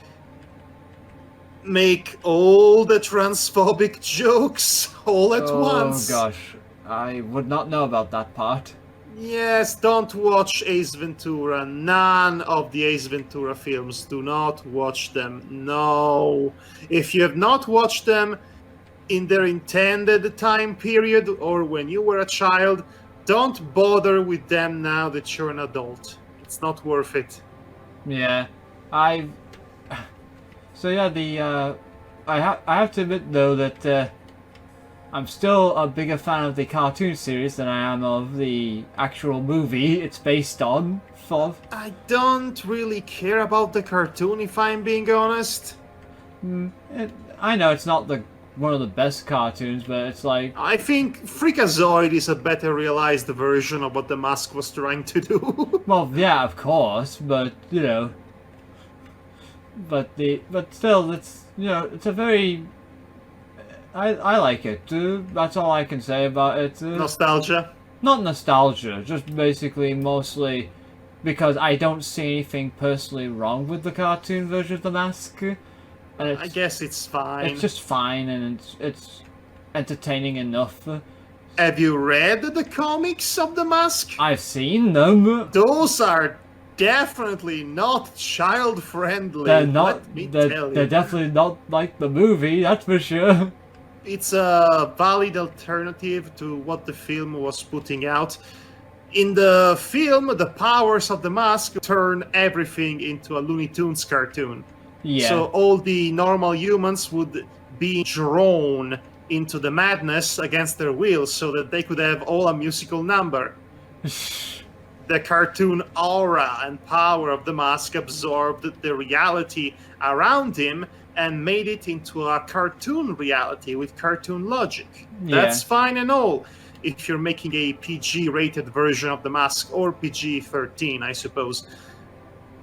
make all the transphobic jokes all at once. Oh gosh, I would not know about that part. Yes, don't watch Ace Ventura. None of the Ace Ventura films. Do not watch them. No. If you have not watched them in their intended time period or when you were a child, don't bother with them now that you're an adult. It's not worth it. Yeah, I have to admit though that I'm still a bigger fan of the cartoon series than I am of the actual movie it's based on. I don't really care about the cartoon, if I'm being honest. I know it's not one of the best cartoons, but it's like... I think Freakazoid is a better realized version of what The Mask was trying to do. Well, yeah, of course, but, you know... But still, it's, you know, it's a very... I like it. That's all I can say about it. Nostalgia? Not nostalgia, just basically mostly because I don't see anything personally wrong with the cartoon version of The Mask. And I guess it's fine. It's just fine, and it's entertaining enough. Have you read the comics of The Mask? I've seen them. Those are definitely not child-friendly. They're not. Let me tell you. They're definitely not like the movie. That's for sure. It's a valid alternative to what the film was putting out. In the film, the powers of the mask turn everything into a Looney Tunes cartoon. Yeah. So all the normal humans would be drawn into the madness against their will so that they could have all a musical number. The cartoon aura and power of the mask absorbed the reality around him and made it into a cartoon reality with cartoon logic. Yeah. That's fine and all if you're making a PG-rated version of the mask, or PG-13, I suppose.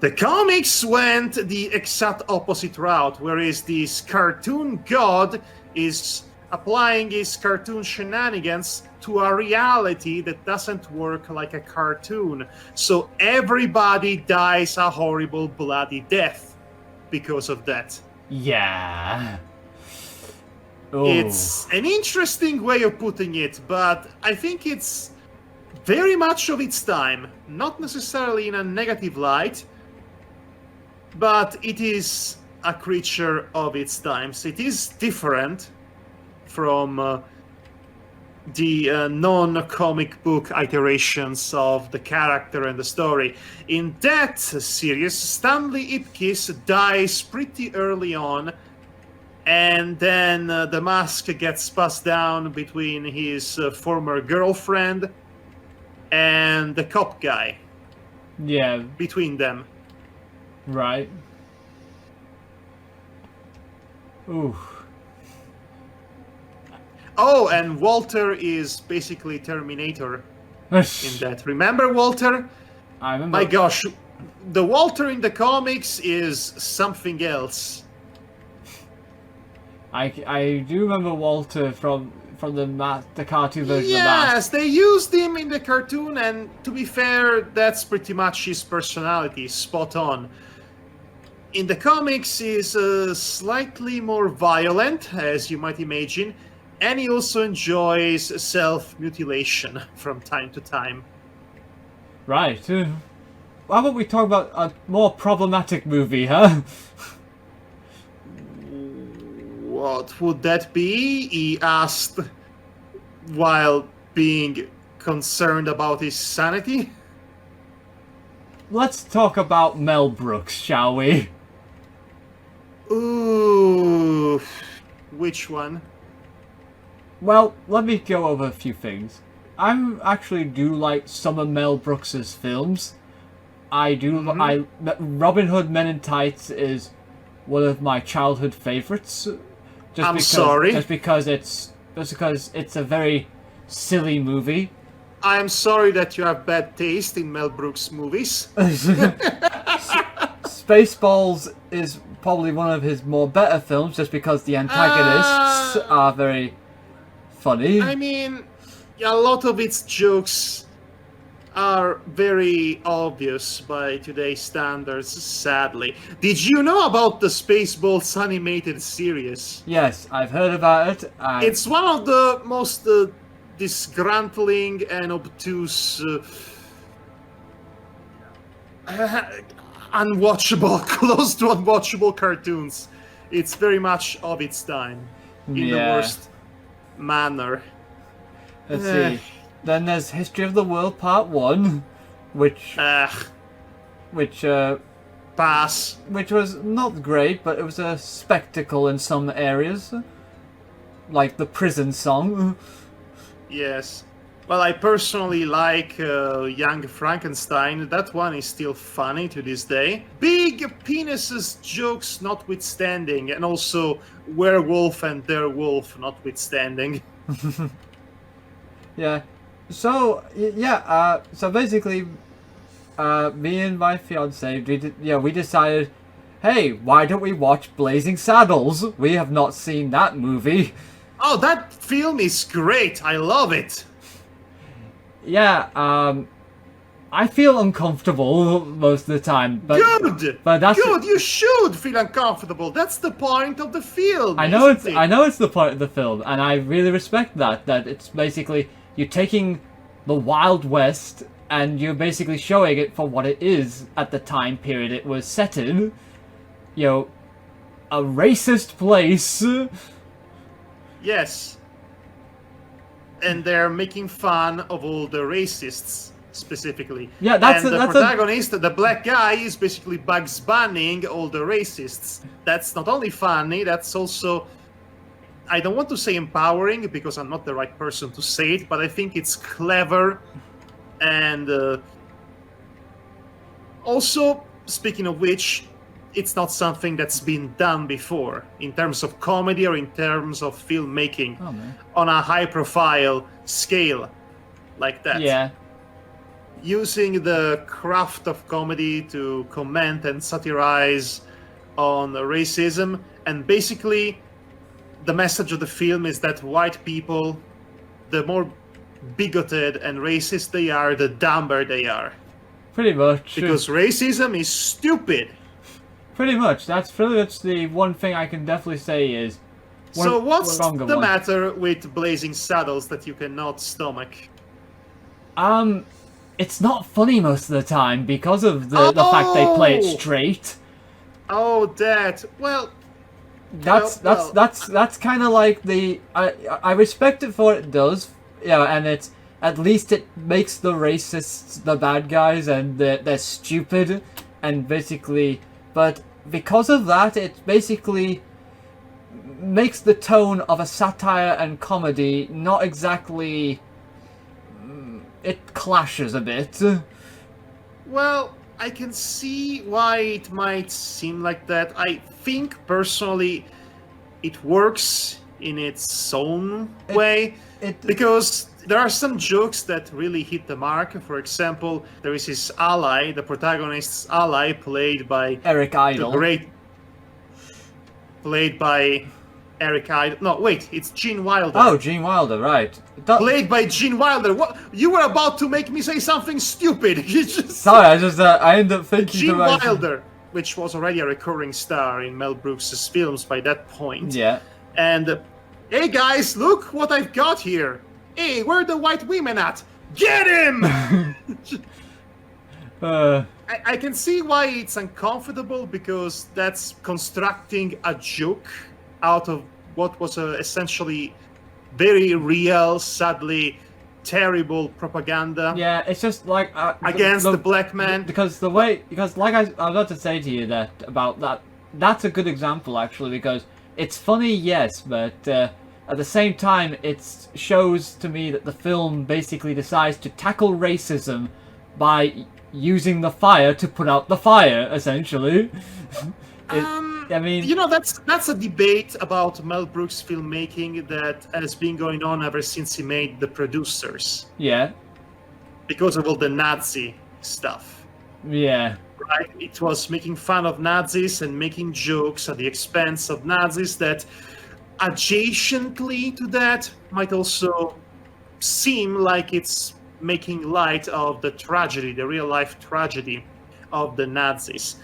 The comics went the exact opposite route, whereas this cartoon god is applying his cartoon shenanigans to a reality that doesn't work like a cartoon. So everybody dies a horrible bloody death because of that. Yeah. Ooh. It's an interesting way of putting it, but I think it's very much of its time. Not necessarily in a negative light, but it is a creature of its times. It is different from the non-comic book iterations of the character and the story. In that series, Stanley Ipkiss dies pretty early on, and then the mask gets passed down between his former girlfriend and the cop guy. Yeah. Between them. Right. Ooh. Oh, and Walter is basically Terminator in that. Remember Walter? I remember. My gosh, the Walter in the comics is something else. I do remember Walter from the cartoon version Yes, of the they used him in the cartoon, and to be fair, that's pretty much his personality, spot on. In the comics, he's slightly more violent, as you might imagine, and he also enjoys self-mutilation from time to time. Right. How about we talk about a more problematic movie, huh? What would that be? He asked while being concerned about his sanity. Let's talk about Mel Brooks, shall we? Ooh, which one? Well, let me go over a few things. I actually do like some of Mel Brooks's films. I do. Robin Hood Men in Tights is one of my childhood favorites. Sorry. Just because it's a very silly movie. I'm sorry that you have bad taste in Mel Brooks movies. Spaceballs is probably one of his more better films, just because the antagonists are very funny. I mean, a lot of its jokes are very obvious by today's standards, sadly. Did you know about the Spaceballs animated series? Yes, I've heard about it. It's one of the most disgruntling and obtuse, unwatchable, close to unwatchable cartoons. It's very much of its time, in the worst manner. Let's see. Then there's History of the World Part 1, which pass. Which was not great, but it was a spectacle in some areas. Like the prison song. Yes. Well, I personally like Young Frankenstein. That one is still funny to this day. Big penises jokes notwithstanding, and also Werewolf and Their Wolf notwithstanding. Yeah. So, yeah, so basically, me and my fiance, we decided, hey, why don't we watch Blazing Saddles? We have not seen that movie. Oh, that film is great. I love it. Yeah, I feel uncomfortable most of the time, but Good! But that's Good, you should feel uncomfortable. That's the point of the film. I know isn't it? I know it's the point of the film, and I really respect that. That it's basically you're taking the Wild West and you're basically showing it for what it is at the time period it was set in. You know, a racist place. Yes. And they're making fun of all the racists, specifically. Yeah, that's and a, the that's protagonist, the black guy, is basically Bugs Bunnying all the racists. That's not only funny, that's also... I don't want to say empowering, because I'm not the right person to say it, but I think it's clever. And also, speaking of which, it's not something that's been done before in terms of comedy or in terms of filmmaking on a high-profile scale like that. Yeah. Using the craft of comedy to comment and satirize on racism, and basically the message of the film is that white people, the more bigoted and racist they are, the dumber they are. Pretty much. Because racism is stupid. Pretty much. That's pretty much the one thing I can definitely say is... So what's the matter with Blazing Saddles that you cannot stomach? It's not funny most of the time because of the fact they play it straight. Oh, that. Well... That's kind of like the... I respect it for what it does, yeah, and it's... At least it makes the racists the bad guys, and they're stupid, and basically... But because of that, it basically makes the tone of a satire and comedy not exactly... It clashes a bit. Well, I can see why it might seem like that. I think, personally, it works in its own way. Because there are some jokes that really hit the mark. For example, there is his ally, the protagonist's ally, played by Eric Idle. Played by Eric Idle. No, wait, it's Gene Wilder. Oh, Gene Wilder, right. Played by Gene Wilder. What? You were about to make me say something stupid. You just... Sorry, I ended up thinking Gene Wilder, which was already a recurring star in Mel Brooks' films by that point. Yeah. And, hey guys, look what I've got here. Hey, where are the white women at? Get him! I can see why it's uncomfortable, because that's constructing a joke out of what was essentially very real, sadly terrible propaganda. Yeah, it's just like against the black man. Because like I was about to say to you that's a good example actually, because it's funny, yes, but at the same time it shows to me that the film basically decides to tackle racism by using the fire to put out the fire, essentially. I mean, you know, that's a debate about Mel Brooks filmmaking that has been going on ever since he made The Producers. Yeah. Because of all the Nazi stuff. Yeah. Right? It was making fun of Nazis and making jokes at the expense of Nazis that, adjacently to that, might also seem like it's making light of the tragedy, the real-life tragedy of the Nazis.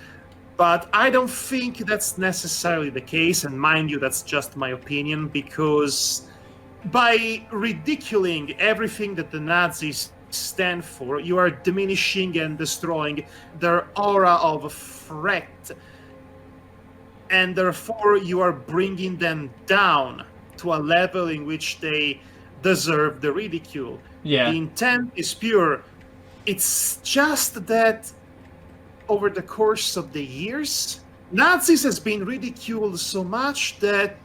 But I don't think that's necessarily the case, and mind you, that's just my opinion, because by ridiculing everything that the Nazis stand for, you are diminishing and destroying their aura of threat, and therefore you are bringing them down to a level in which they deserve the ridicule. Yeah. The intent is pure. It's just that over the course of the years, Nazis has been ridiculed so much that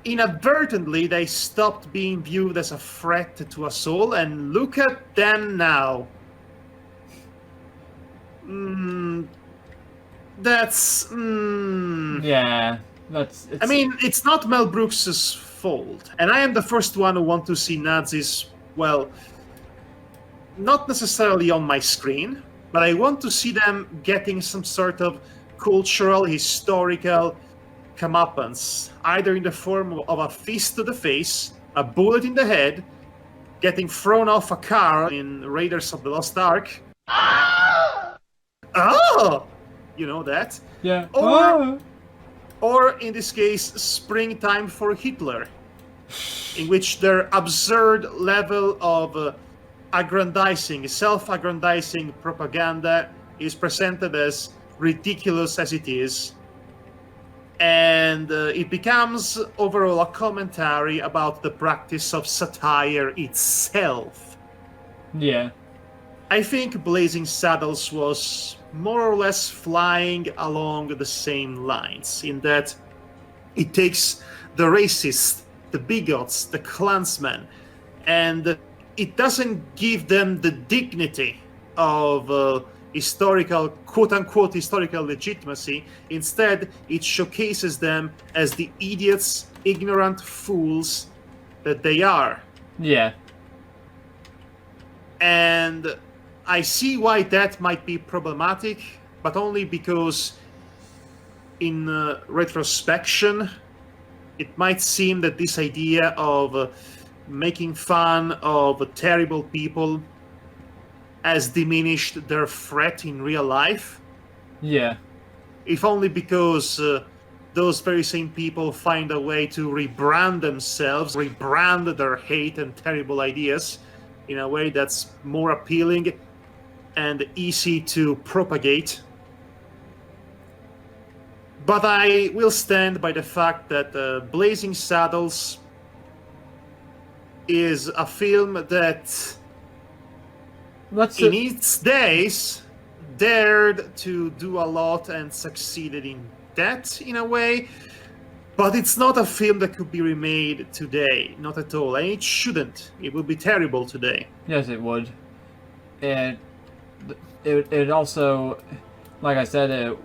inadvertently they stopped being viewed as a threat to us all, and look at them now. Yeah, I mean, it's not Mel Brooks' fault, and I am the first one who want to see Nazis, well, not necessarily on my screen, but I want to see them getting some sort of cultural, historical comeuppance, either in the form of a fist to the face, a bullet in the head, getting thrown off a car in Raiders of the Lost Ark. Oh! You know that? Yeah. Or in this case, Springtime for Hitler, in which their absurd level of aggrandizing, self-aggrandizing propaganda is presented as ridiculous as it is. And it becomes overall a commentary about the practice of satire itself. Yeah. I think Blazing Saddles was more or less flying along the same lines, in that it takes the racists, the bigots, the Klansmen, and it doesn't give them the dignity of historical, quote-unquote, historical legitimacy. Instead, it showcases them as the idiots, ignorant fools that they are. Yeah. And I see why that might be problematic, but only because in retrospection, it might seem that this idea of making fun of terrible people has diminished their threat in real life. Yeah. If only because those very same people find a way to rebrand themselves, rebrand their hate and terrible ideas in a way that's more appealing and easy to propagate. But I will stand by the fact that Blazing Saddles is a film that in its days dared to do a lot and succeeded in that in a way, but it's not a film that could be remade today, not at all, and it shouldn't. It would be terrible today. Yes, it would. And it also, like I said,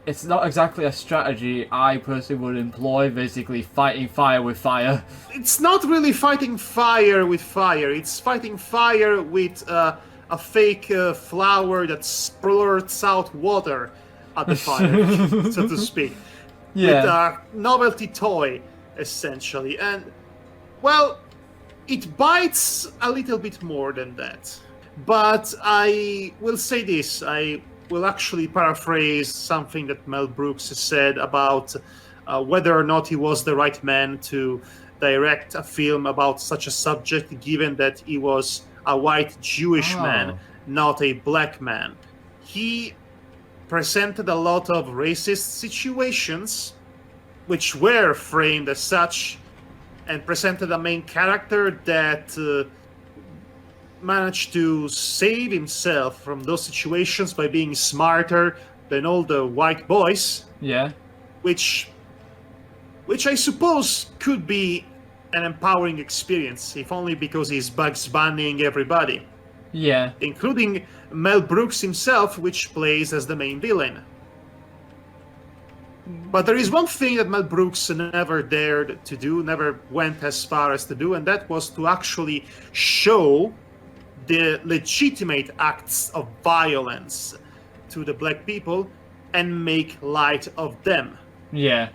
it's not exactly a strategy I personally would employ, basically fighting fire with fire. It's not really fighting fire with fire, it's fighting fire with a fake flower that splurts out water at the fire, so to speak. Yeah. With a novelty toy, essentially. And, well, it bites a little bit more than that. But I will say this, I will actually paraphrase something that Mel Brooks said about whether or not he was the right man to direct a film about such a subject, given that he was a white Jewish man, not a black man. He presented a lot of racist situations, which were framed as such, and presented a main character that managed to save himself from those situations by being smarter than all the white boys. Yeah. Which I suppose could be an empowering experience, if only because he's Bugs Bunnying everybody. Yeah. Including Mel Brooks himself, which plays as the main villain. But there is one thing that Mel Brooks never dared to do, never went as far as to do, and that was to actually show the legitimate acts of violence to the black people and make light of them. Yeah.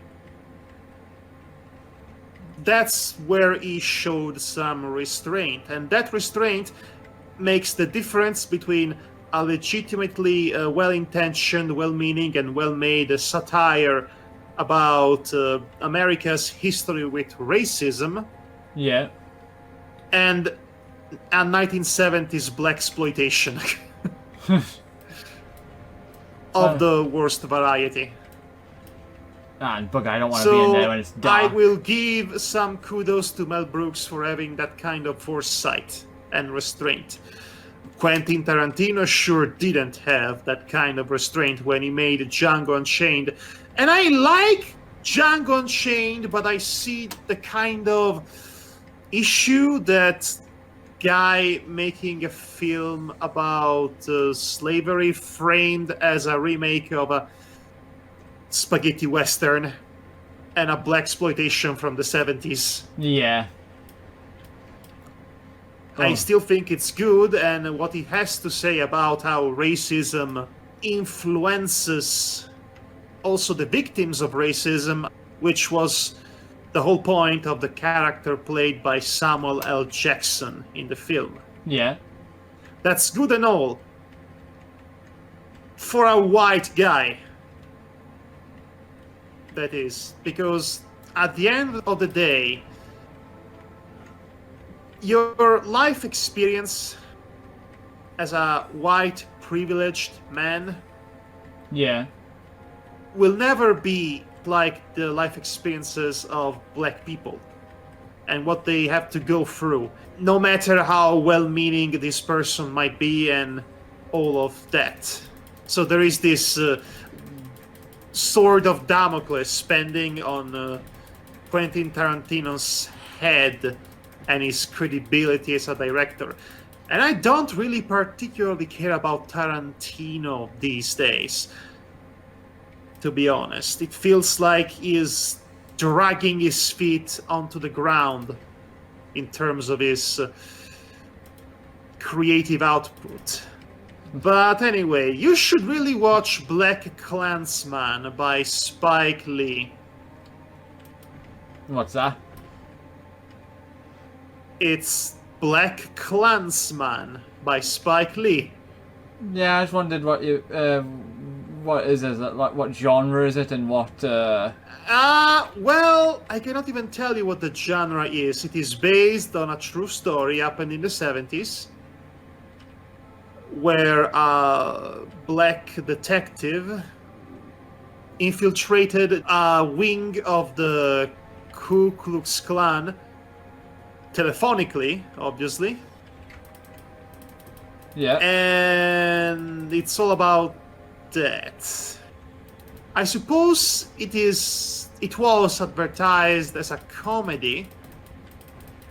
That's where he showed some restraint, and that restraint makes the difference between a legitimately well-intentioned, well-meaning, and well-made satire about America's history with racism. Yeah. And a 1970s blaxploitation of the worst variety. And Bug, I don't want to be in there when it's dark. I will give some kudos to Mel Brooks for having that kind of foresight and restraint. Quentin Tarantino sure didn't have that kind of restraint when he made Django Unchained. And I like Django Unchained, but I see the kind of issue that guy making a film about slavery framed as a remake of a spaghetti western and a blaxploitation from the 70s. Yeah. I still think it's good, and what he has to say about how racism influences also the victims of racism, which was the whole point of the character played by Samuel L. Jackson in the film. Yeah. That's good and all. For a white guy. That is. Because at the end of the day, your life experience as a white privileged man will never be like the life experiences of black people and what they have to go through, no matter how well-meaning this person might be and all of that. So there is this sword of Damocles pending on Quentin Tarantino's head and his credibility as a director. And I don't really particularly care about Tarantino these days, to be honest. It feels like he is dragging his feet onto the ground in terms of his creative output. But anyway, you should really watch Black Klansman by Spike Lee. What's that? It's Black Klansman by Spike Lee. Yeah, I just wondered what you what is it? Like what genre is it and what well, I cannot even tell you what the genre is. It is based on a true story happened in the 70s where a black detective infiltrated a wing of the Ku Klux Klan telephonically, obviously. Yeah. And it's all about that. I suppose it was advertised as a comedy,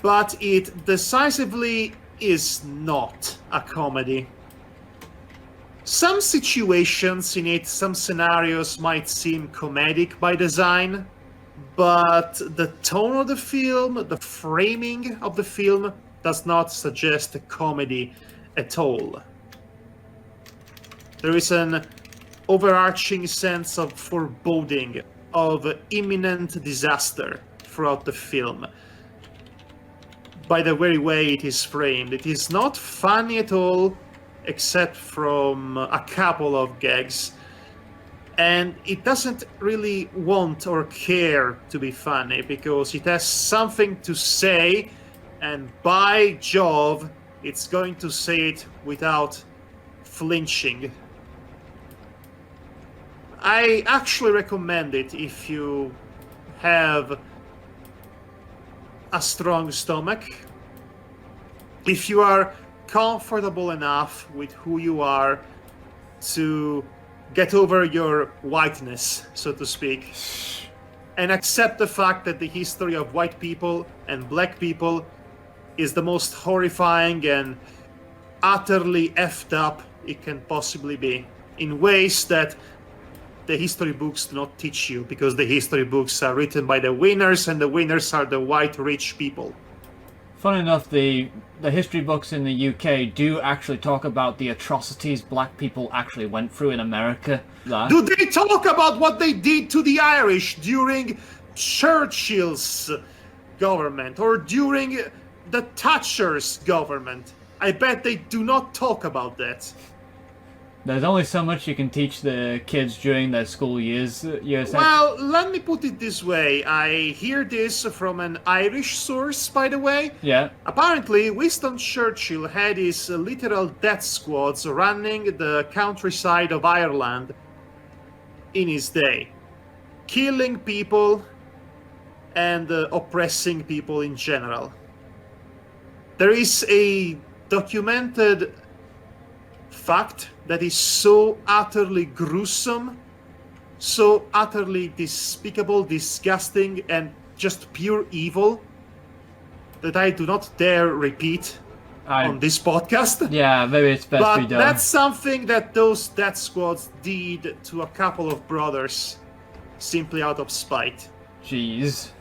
but it decisively is not a comedy. Some situations in it, some scenarios might seem comedic by design, but the tone of the film, the framing of the film, does not suggest a comedy at all. There is an overarching sense of foreboding, of imminent disaster throughout the film. By the very way it is framed, it is not funny at all, except from a couple of gags. And it doesn't really want or care to be funny, because it has something to say, and by Jove, it's going to say it without flinching. I actually recommend it if you have a strong stomach. If you are comfortable enough with who you are to get over your whiteness, so to speak, and accept the fact that the history of white people and black people is the most horrifying and utterly effed up it can possibly be, in ways that the history books do not teach you, because the history books are written by the winners, and the winners are the white rich people. Funny enough, the history books in the UK do actually talk about the atrocities black people actually went through in America. Do they talk about what they did to the Irish during Churchill's government or during the Thatcher's government? I bet they do not talk about that. There's only so much you can teach the kids during their school years. Well, let me put it this way. I hear this from an Irish source, by the way. Yeah. Apparently, Winston Churchill had his literal death squads running the countryside of Ireland in his day, killing people and oppressing people in general. There is a documented fact that is so utterly gruesome, so utterly despicable, disgusting, and just pure evil that I do not dare repeat on this podcast. Yeah, maybe it's best but we don't. That's something that those death squads did to a couple of brothers simply out of spite. Jeez.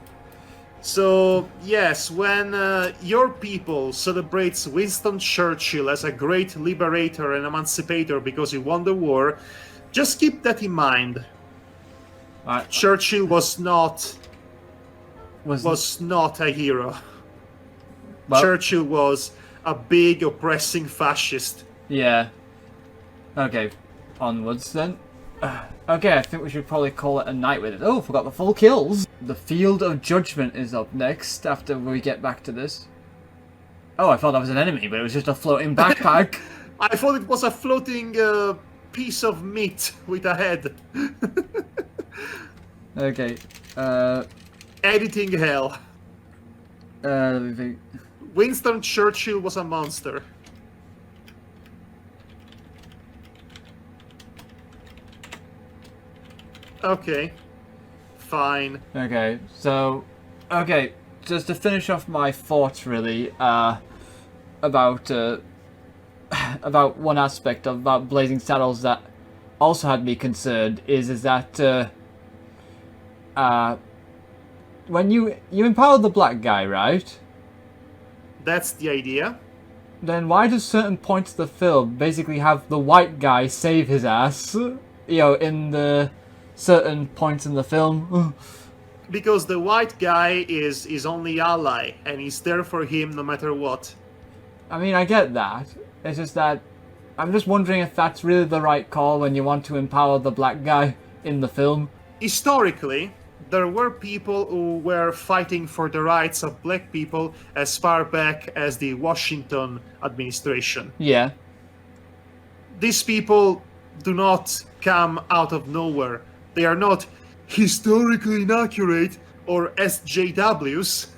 So, yes, when your people celebrates Winston Churchill as a great liberator and emancipator because he won the war, just keep that in mind. Churchill was not was not a hero. Well, Churchill was a big oppressing fascist. Yeah. Okay, onwards then. Okay, I think we should probably call it a night with it. Oh, forgot the full kills. The Field of Judgment is up next after we get back to this. Oh, I thought that was an enemy, but it was just a floating backpack. I thought it was a floating piece of meat with a head. Okay. Editing hell. Let me think. Winston Churchill was a monster. Okay. Fine. Okay, so... Okay, just to finish off my thoughts, really, about one aspect about Blazing Saddles that also had me concerned is that when you empower the black guy, right? That's the idea. Then why does certain points of the film basically have the white guy save his ass? In the certain points in the film. Because the white guy is his only ally, and he's there for him no matter what. I mean, I get that. It's just that I'm just wondering if that's really the right call when you want to empower the black guy in the film. Historically, there were people who were fighting for the rights of black people as far back as the Washington administration. Yeah. These people do not come out of nowhere. They are not historically inaccurate or SJWs.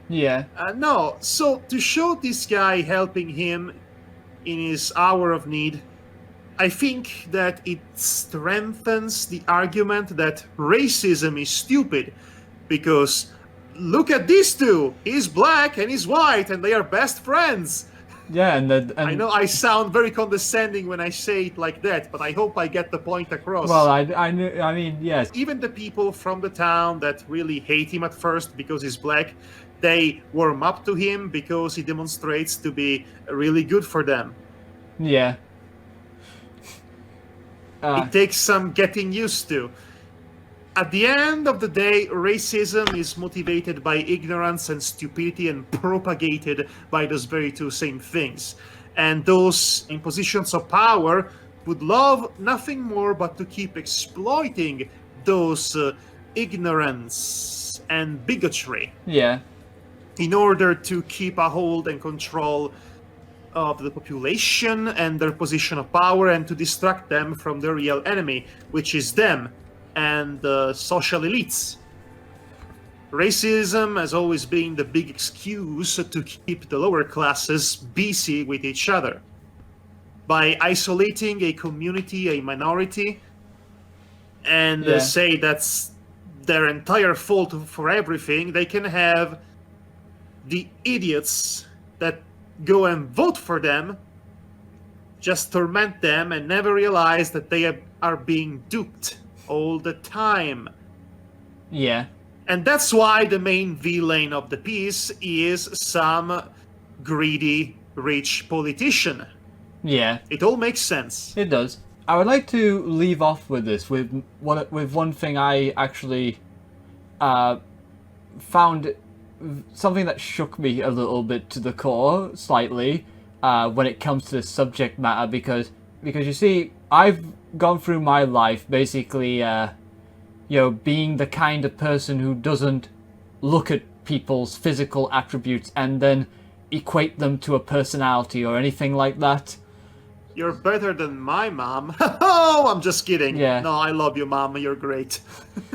Yeah. No, so to show this guy helping him in his hour of need, I think that it strengthens the argument that racism is stupid, because look at these two. He's black and he's white and they are best friends. Yeah, and I know I sound very condescending when I say it like that, but I hope I get the point across. Well, I mean, yes. Even the people from the town that really hate him at first because he's black, they warm up to him because he demonstrates to be really good for them. Yeah. It takes some getting used to. At the end of the day, racism is motivated by ignorance and stupidity and propagated by those very two same things. And those in positions of power would love nothing more but to keep exploiting those ignorance and bigotry. Yeah. In order to keep a hold and control of the population and their position of power, and to distract them from the real enemy, which is them and the social elites. Racism has always been the big excuse to keep the lower classes busy with each other. By isolating a community, a minority, and say that's their entire fault for everything, they can have the idiots that go and vote for them just torment them and never realize that they are being duped all the time. Yeah. And that's why the main villain of the piece is some greedy, rich politician. Yeah. It all makes sense. It does. I would like to leave off with this, with one thing I actually found something that shook me a little bit to the core, slightly, when it comes to this subject matter, because you see, I've gone through my life basically, being the kind of person who doesn't look at people's physical attributes and then equate them to a personality or anything like that. You're better than my mom. Oh, I'm just kidding. Yeah. No, I love you, mom. You're great.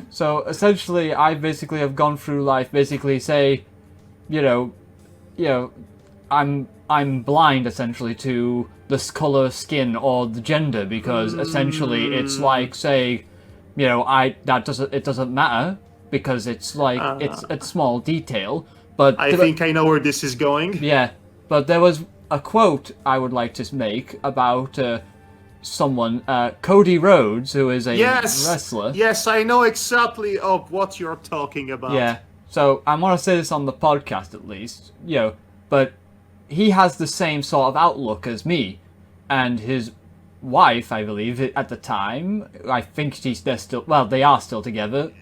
So essentially, I basically have gone through life basically say, I'm blind essentially to this color, skin, or the gender, because essentially it's like say, it doesn't matter because it's like it's small detail. But I think I know where this is going. Yeah, but there was a quote I would like to make about someone, Cody Rhodes, who is a wrestler. Yes, I know exactly of what you're talking about. Yeah, so I want to say this on the podcast at least, but he has the same sort of outlook as me, and his wife, I believe, at the time. I think they're still, well, they are still together.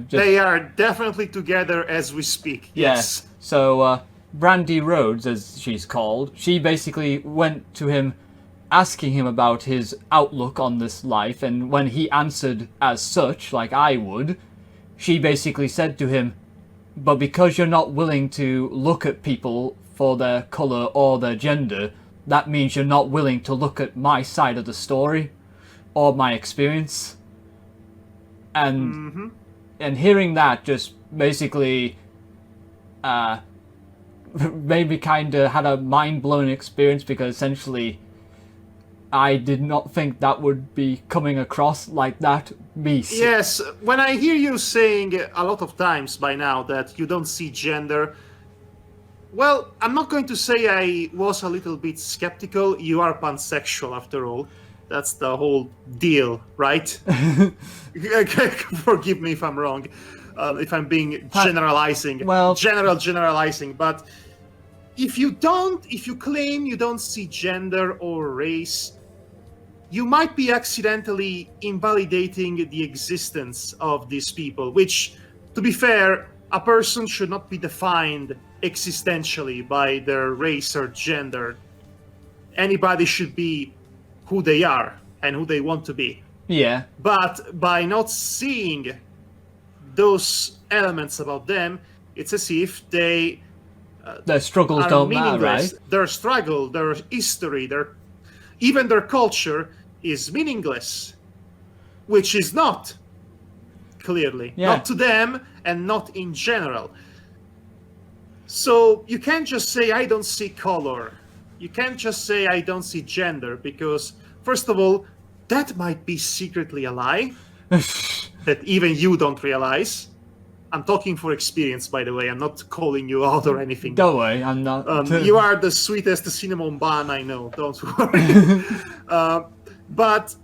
They are definitely together as we speak, yes. Yeah. So, Brandy Rhodes, as she's called, she basically went to him asking him about his outlook on this life, and when he answered as such, like I would, she basically said to him, but because you're not willing to look at people for their colour or their gender, that means you're not willing to look at my side of the story or my experience. And and hearing that just basically made me kind of had a mind-blowing experience, because essentially I did not think that would be coming across like that. Yes, when I hear you saying a lot of times by now that you don't see gender, well, I'm not going to say I was a little bit skeptical. You are pansexual after all. That's the whole deal, right? Forgive me if I'm wrong, if I'm being generalizing. Well, generalizing. But if you claim you don't see gender or race, you might be accidentally invalidating the existence of these people, which, to be fair, a person should not be defined existentially by their race or gender. Anybody should be who they are and who they want to be. Yeah. But by not seeing those elements about them, it's as if their struggles don't matter, right? Their struggle, their history, even their culture is meaningless, which is not, clearly. Yeah. Not to them and not in general. So you can't just say, I don't see color. You can't just say, I don't see gender, because, first of all, that might be secretly a lie that even you don't realize. I'm talking for experience, by the way. I'm not calling you out or anything. Don't worry, I'm not. You are the sweetest cinnamon bun I know. Don't worry. But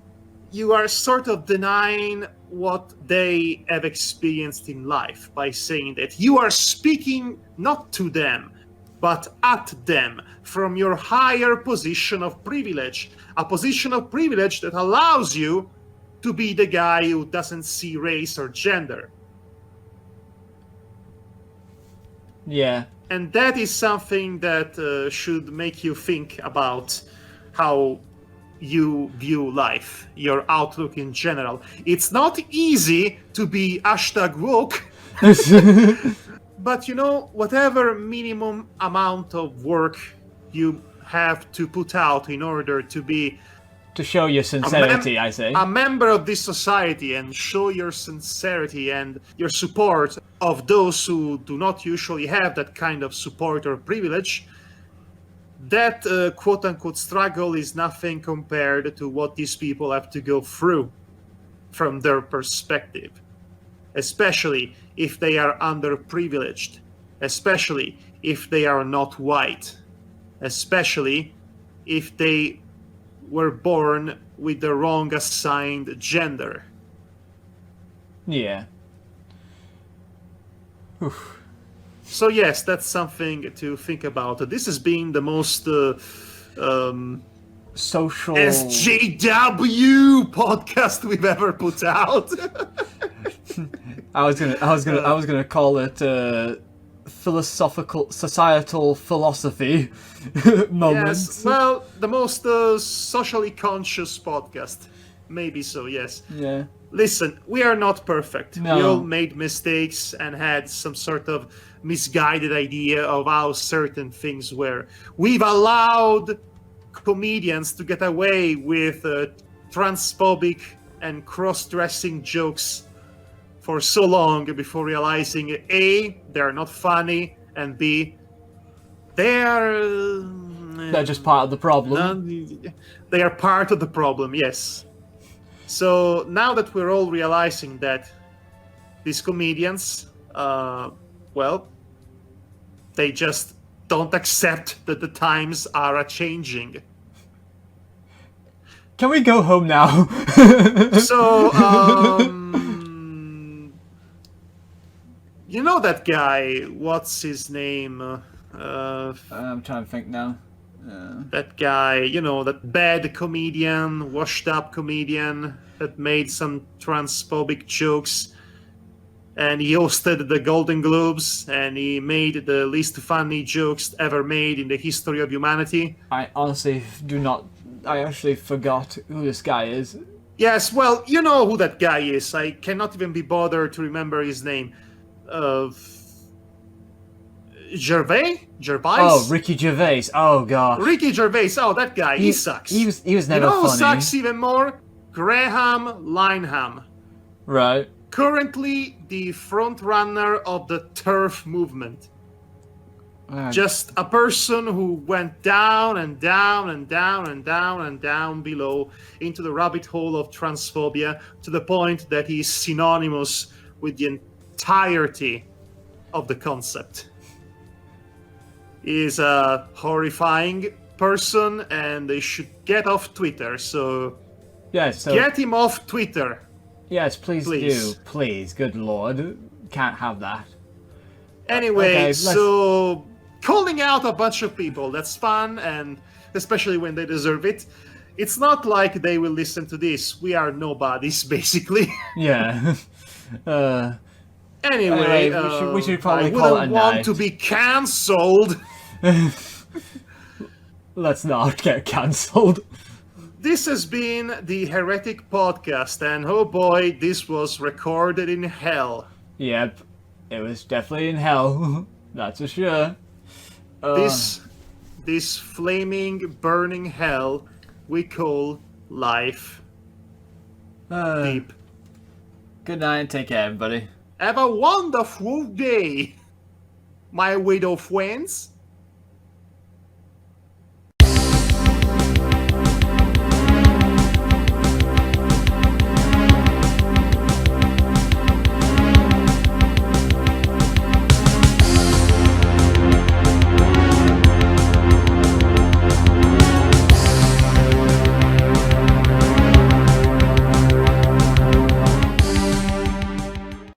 you are sort of denying what they have experienced in life by saying that you are speaking not to them, but at them from your higher position of privilege, a position of privilege that allows you to be the guy who doesn't see race or gender. Yeah. And that is something that should make you think about how you view life, your outlook in general. It's not easy to be #woke, but whatever minimum amount of work you have to put out in order to be to show your sincerity, I say, a member of this society, and show your sincerity and your support of those who do not usually have that kind of support or privilege, that quote-unquote struggle is nothing compared to what these people have to go through from their perspective, especially if they are underprivileged, especially if they are not white, especially if they were born with the wrong assigned gender. Yeah. Oof. So yes, that's something to think about. This has been the most social SJW podcast we've ever put out. I was gonna call it philosophical societal philosophy moment. Yes, well, the most socially conscious podcast. Maybe so, yes. Yeah. Listen, we are not perfect. No. We all made mistakes and had some sort of misguided idea of how certain things were. We've allowed comedians to get away with transphobic and cross-dressing jokes for so long before realizing A, they're not funny, and B, they're just part of the problem. They are part of the problem, yes. So now that we're all realizing that these comedians, well, they just don't accept that the times are a-changing. Can we go home now? So, you know that guy, what's his name? I'm trying to think now. That guy, that bad comedian, washed-up comedian that made some transphobic jokes. And he hosted the Golden Globes, and he made the least funny jokes ever made in the history of humanity. I honestly do not... I actually forgot who this guy is. Yes, well, you know who that guy is. I cannot even be bothered to remember his name. Gervais? Oh, Ricky Gervais. Oh, God. Ricky Gervais. Oh, that guy. He sucks. He was never funny. Who sucks even more? Graham Lineham. Right. Currently the front runner of the TERF movement. Just a person who went down and down and down and down and down below into the rabbit hole of transphobia to the point that he's synonymous with the entirety of the concept. He is a horrifying person, and they should get off Twitter. So, get him off Twitter. Yes, please do. Please, good lord. Can't have that. Anyway, so calling out a bunch of people, that's fun, and especially when they deserve it. It's not like they will listen to this. We are nobodies, basically. Yeah. Anyway, we should probably call it a night. I want to be cancelled. Let's not get cancelled. This has been the Heretic podcast, and oh boy, this was recorded in hell. Yep, it was definitely in hell. That's for sure. This flaming, burning hell we call life. Deep. Good night and take care, everybody. Have a wonderful day, my widow friends.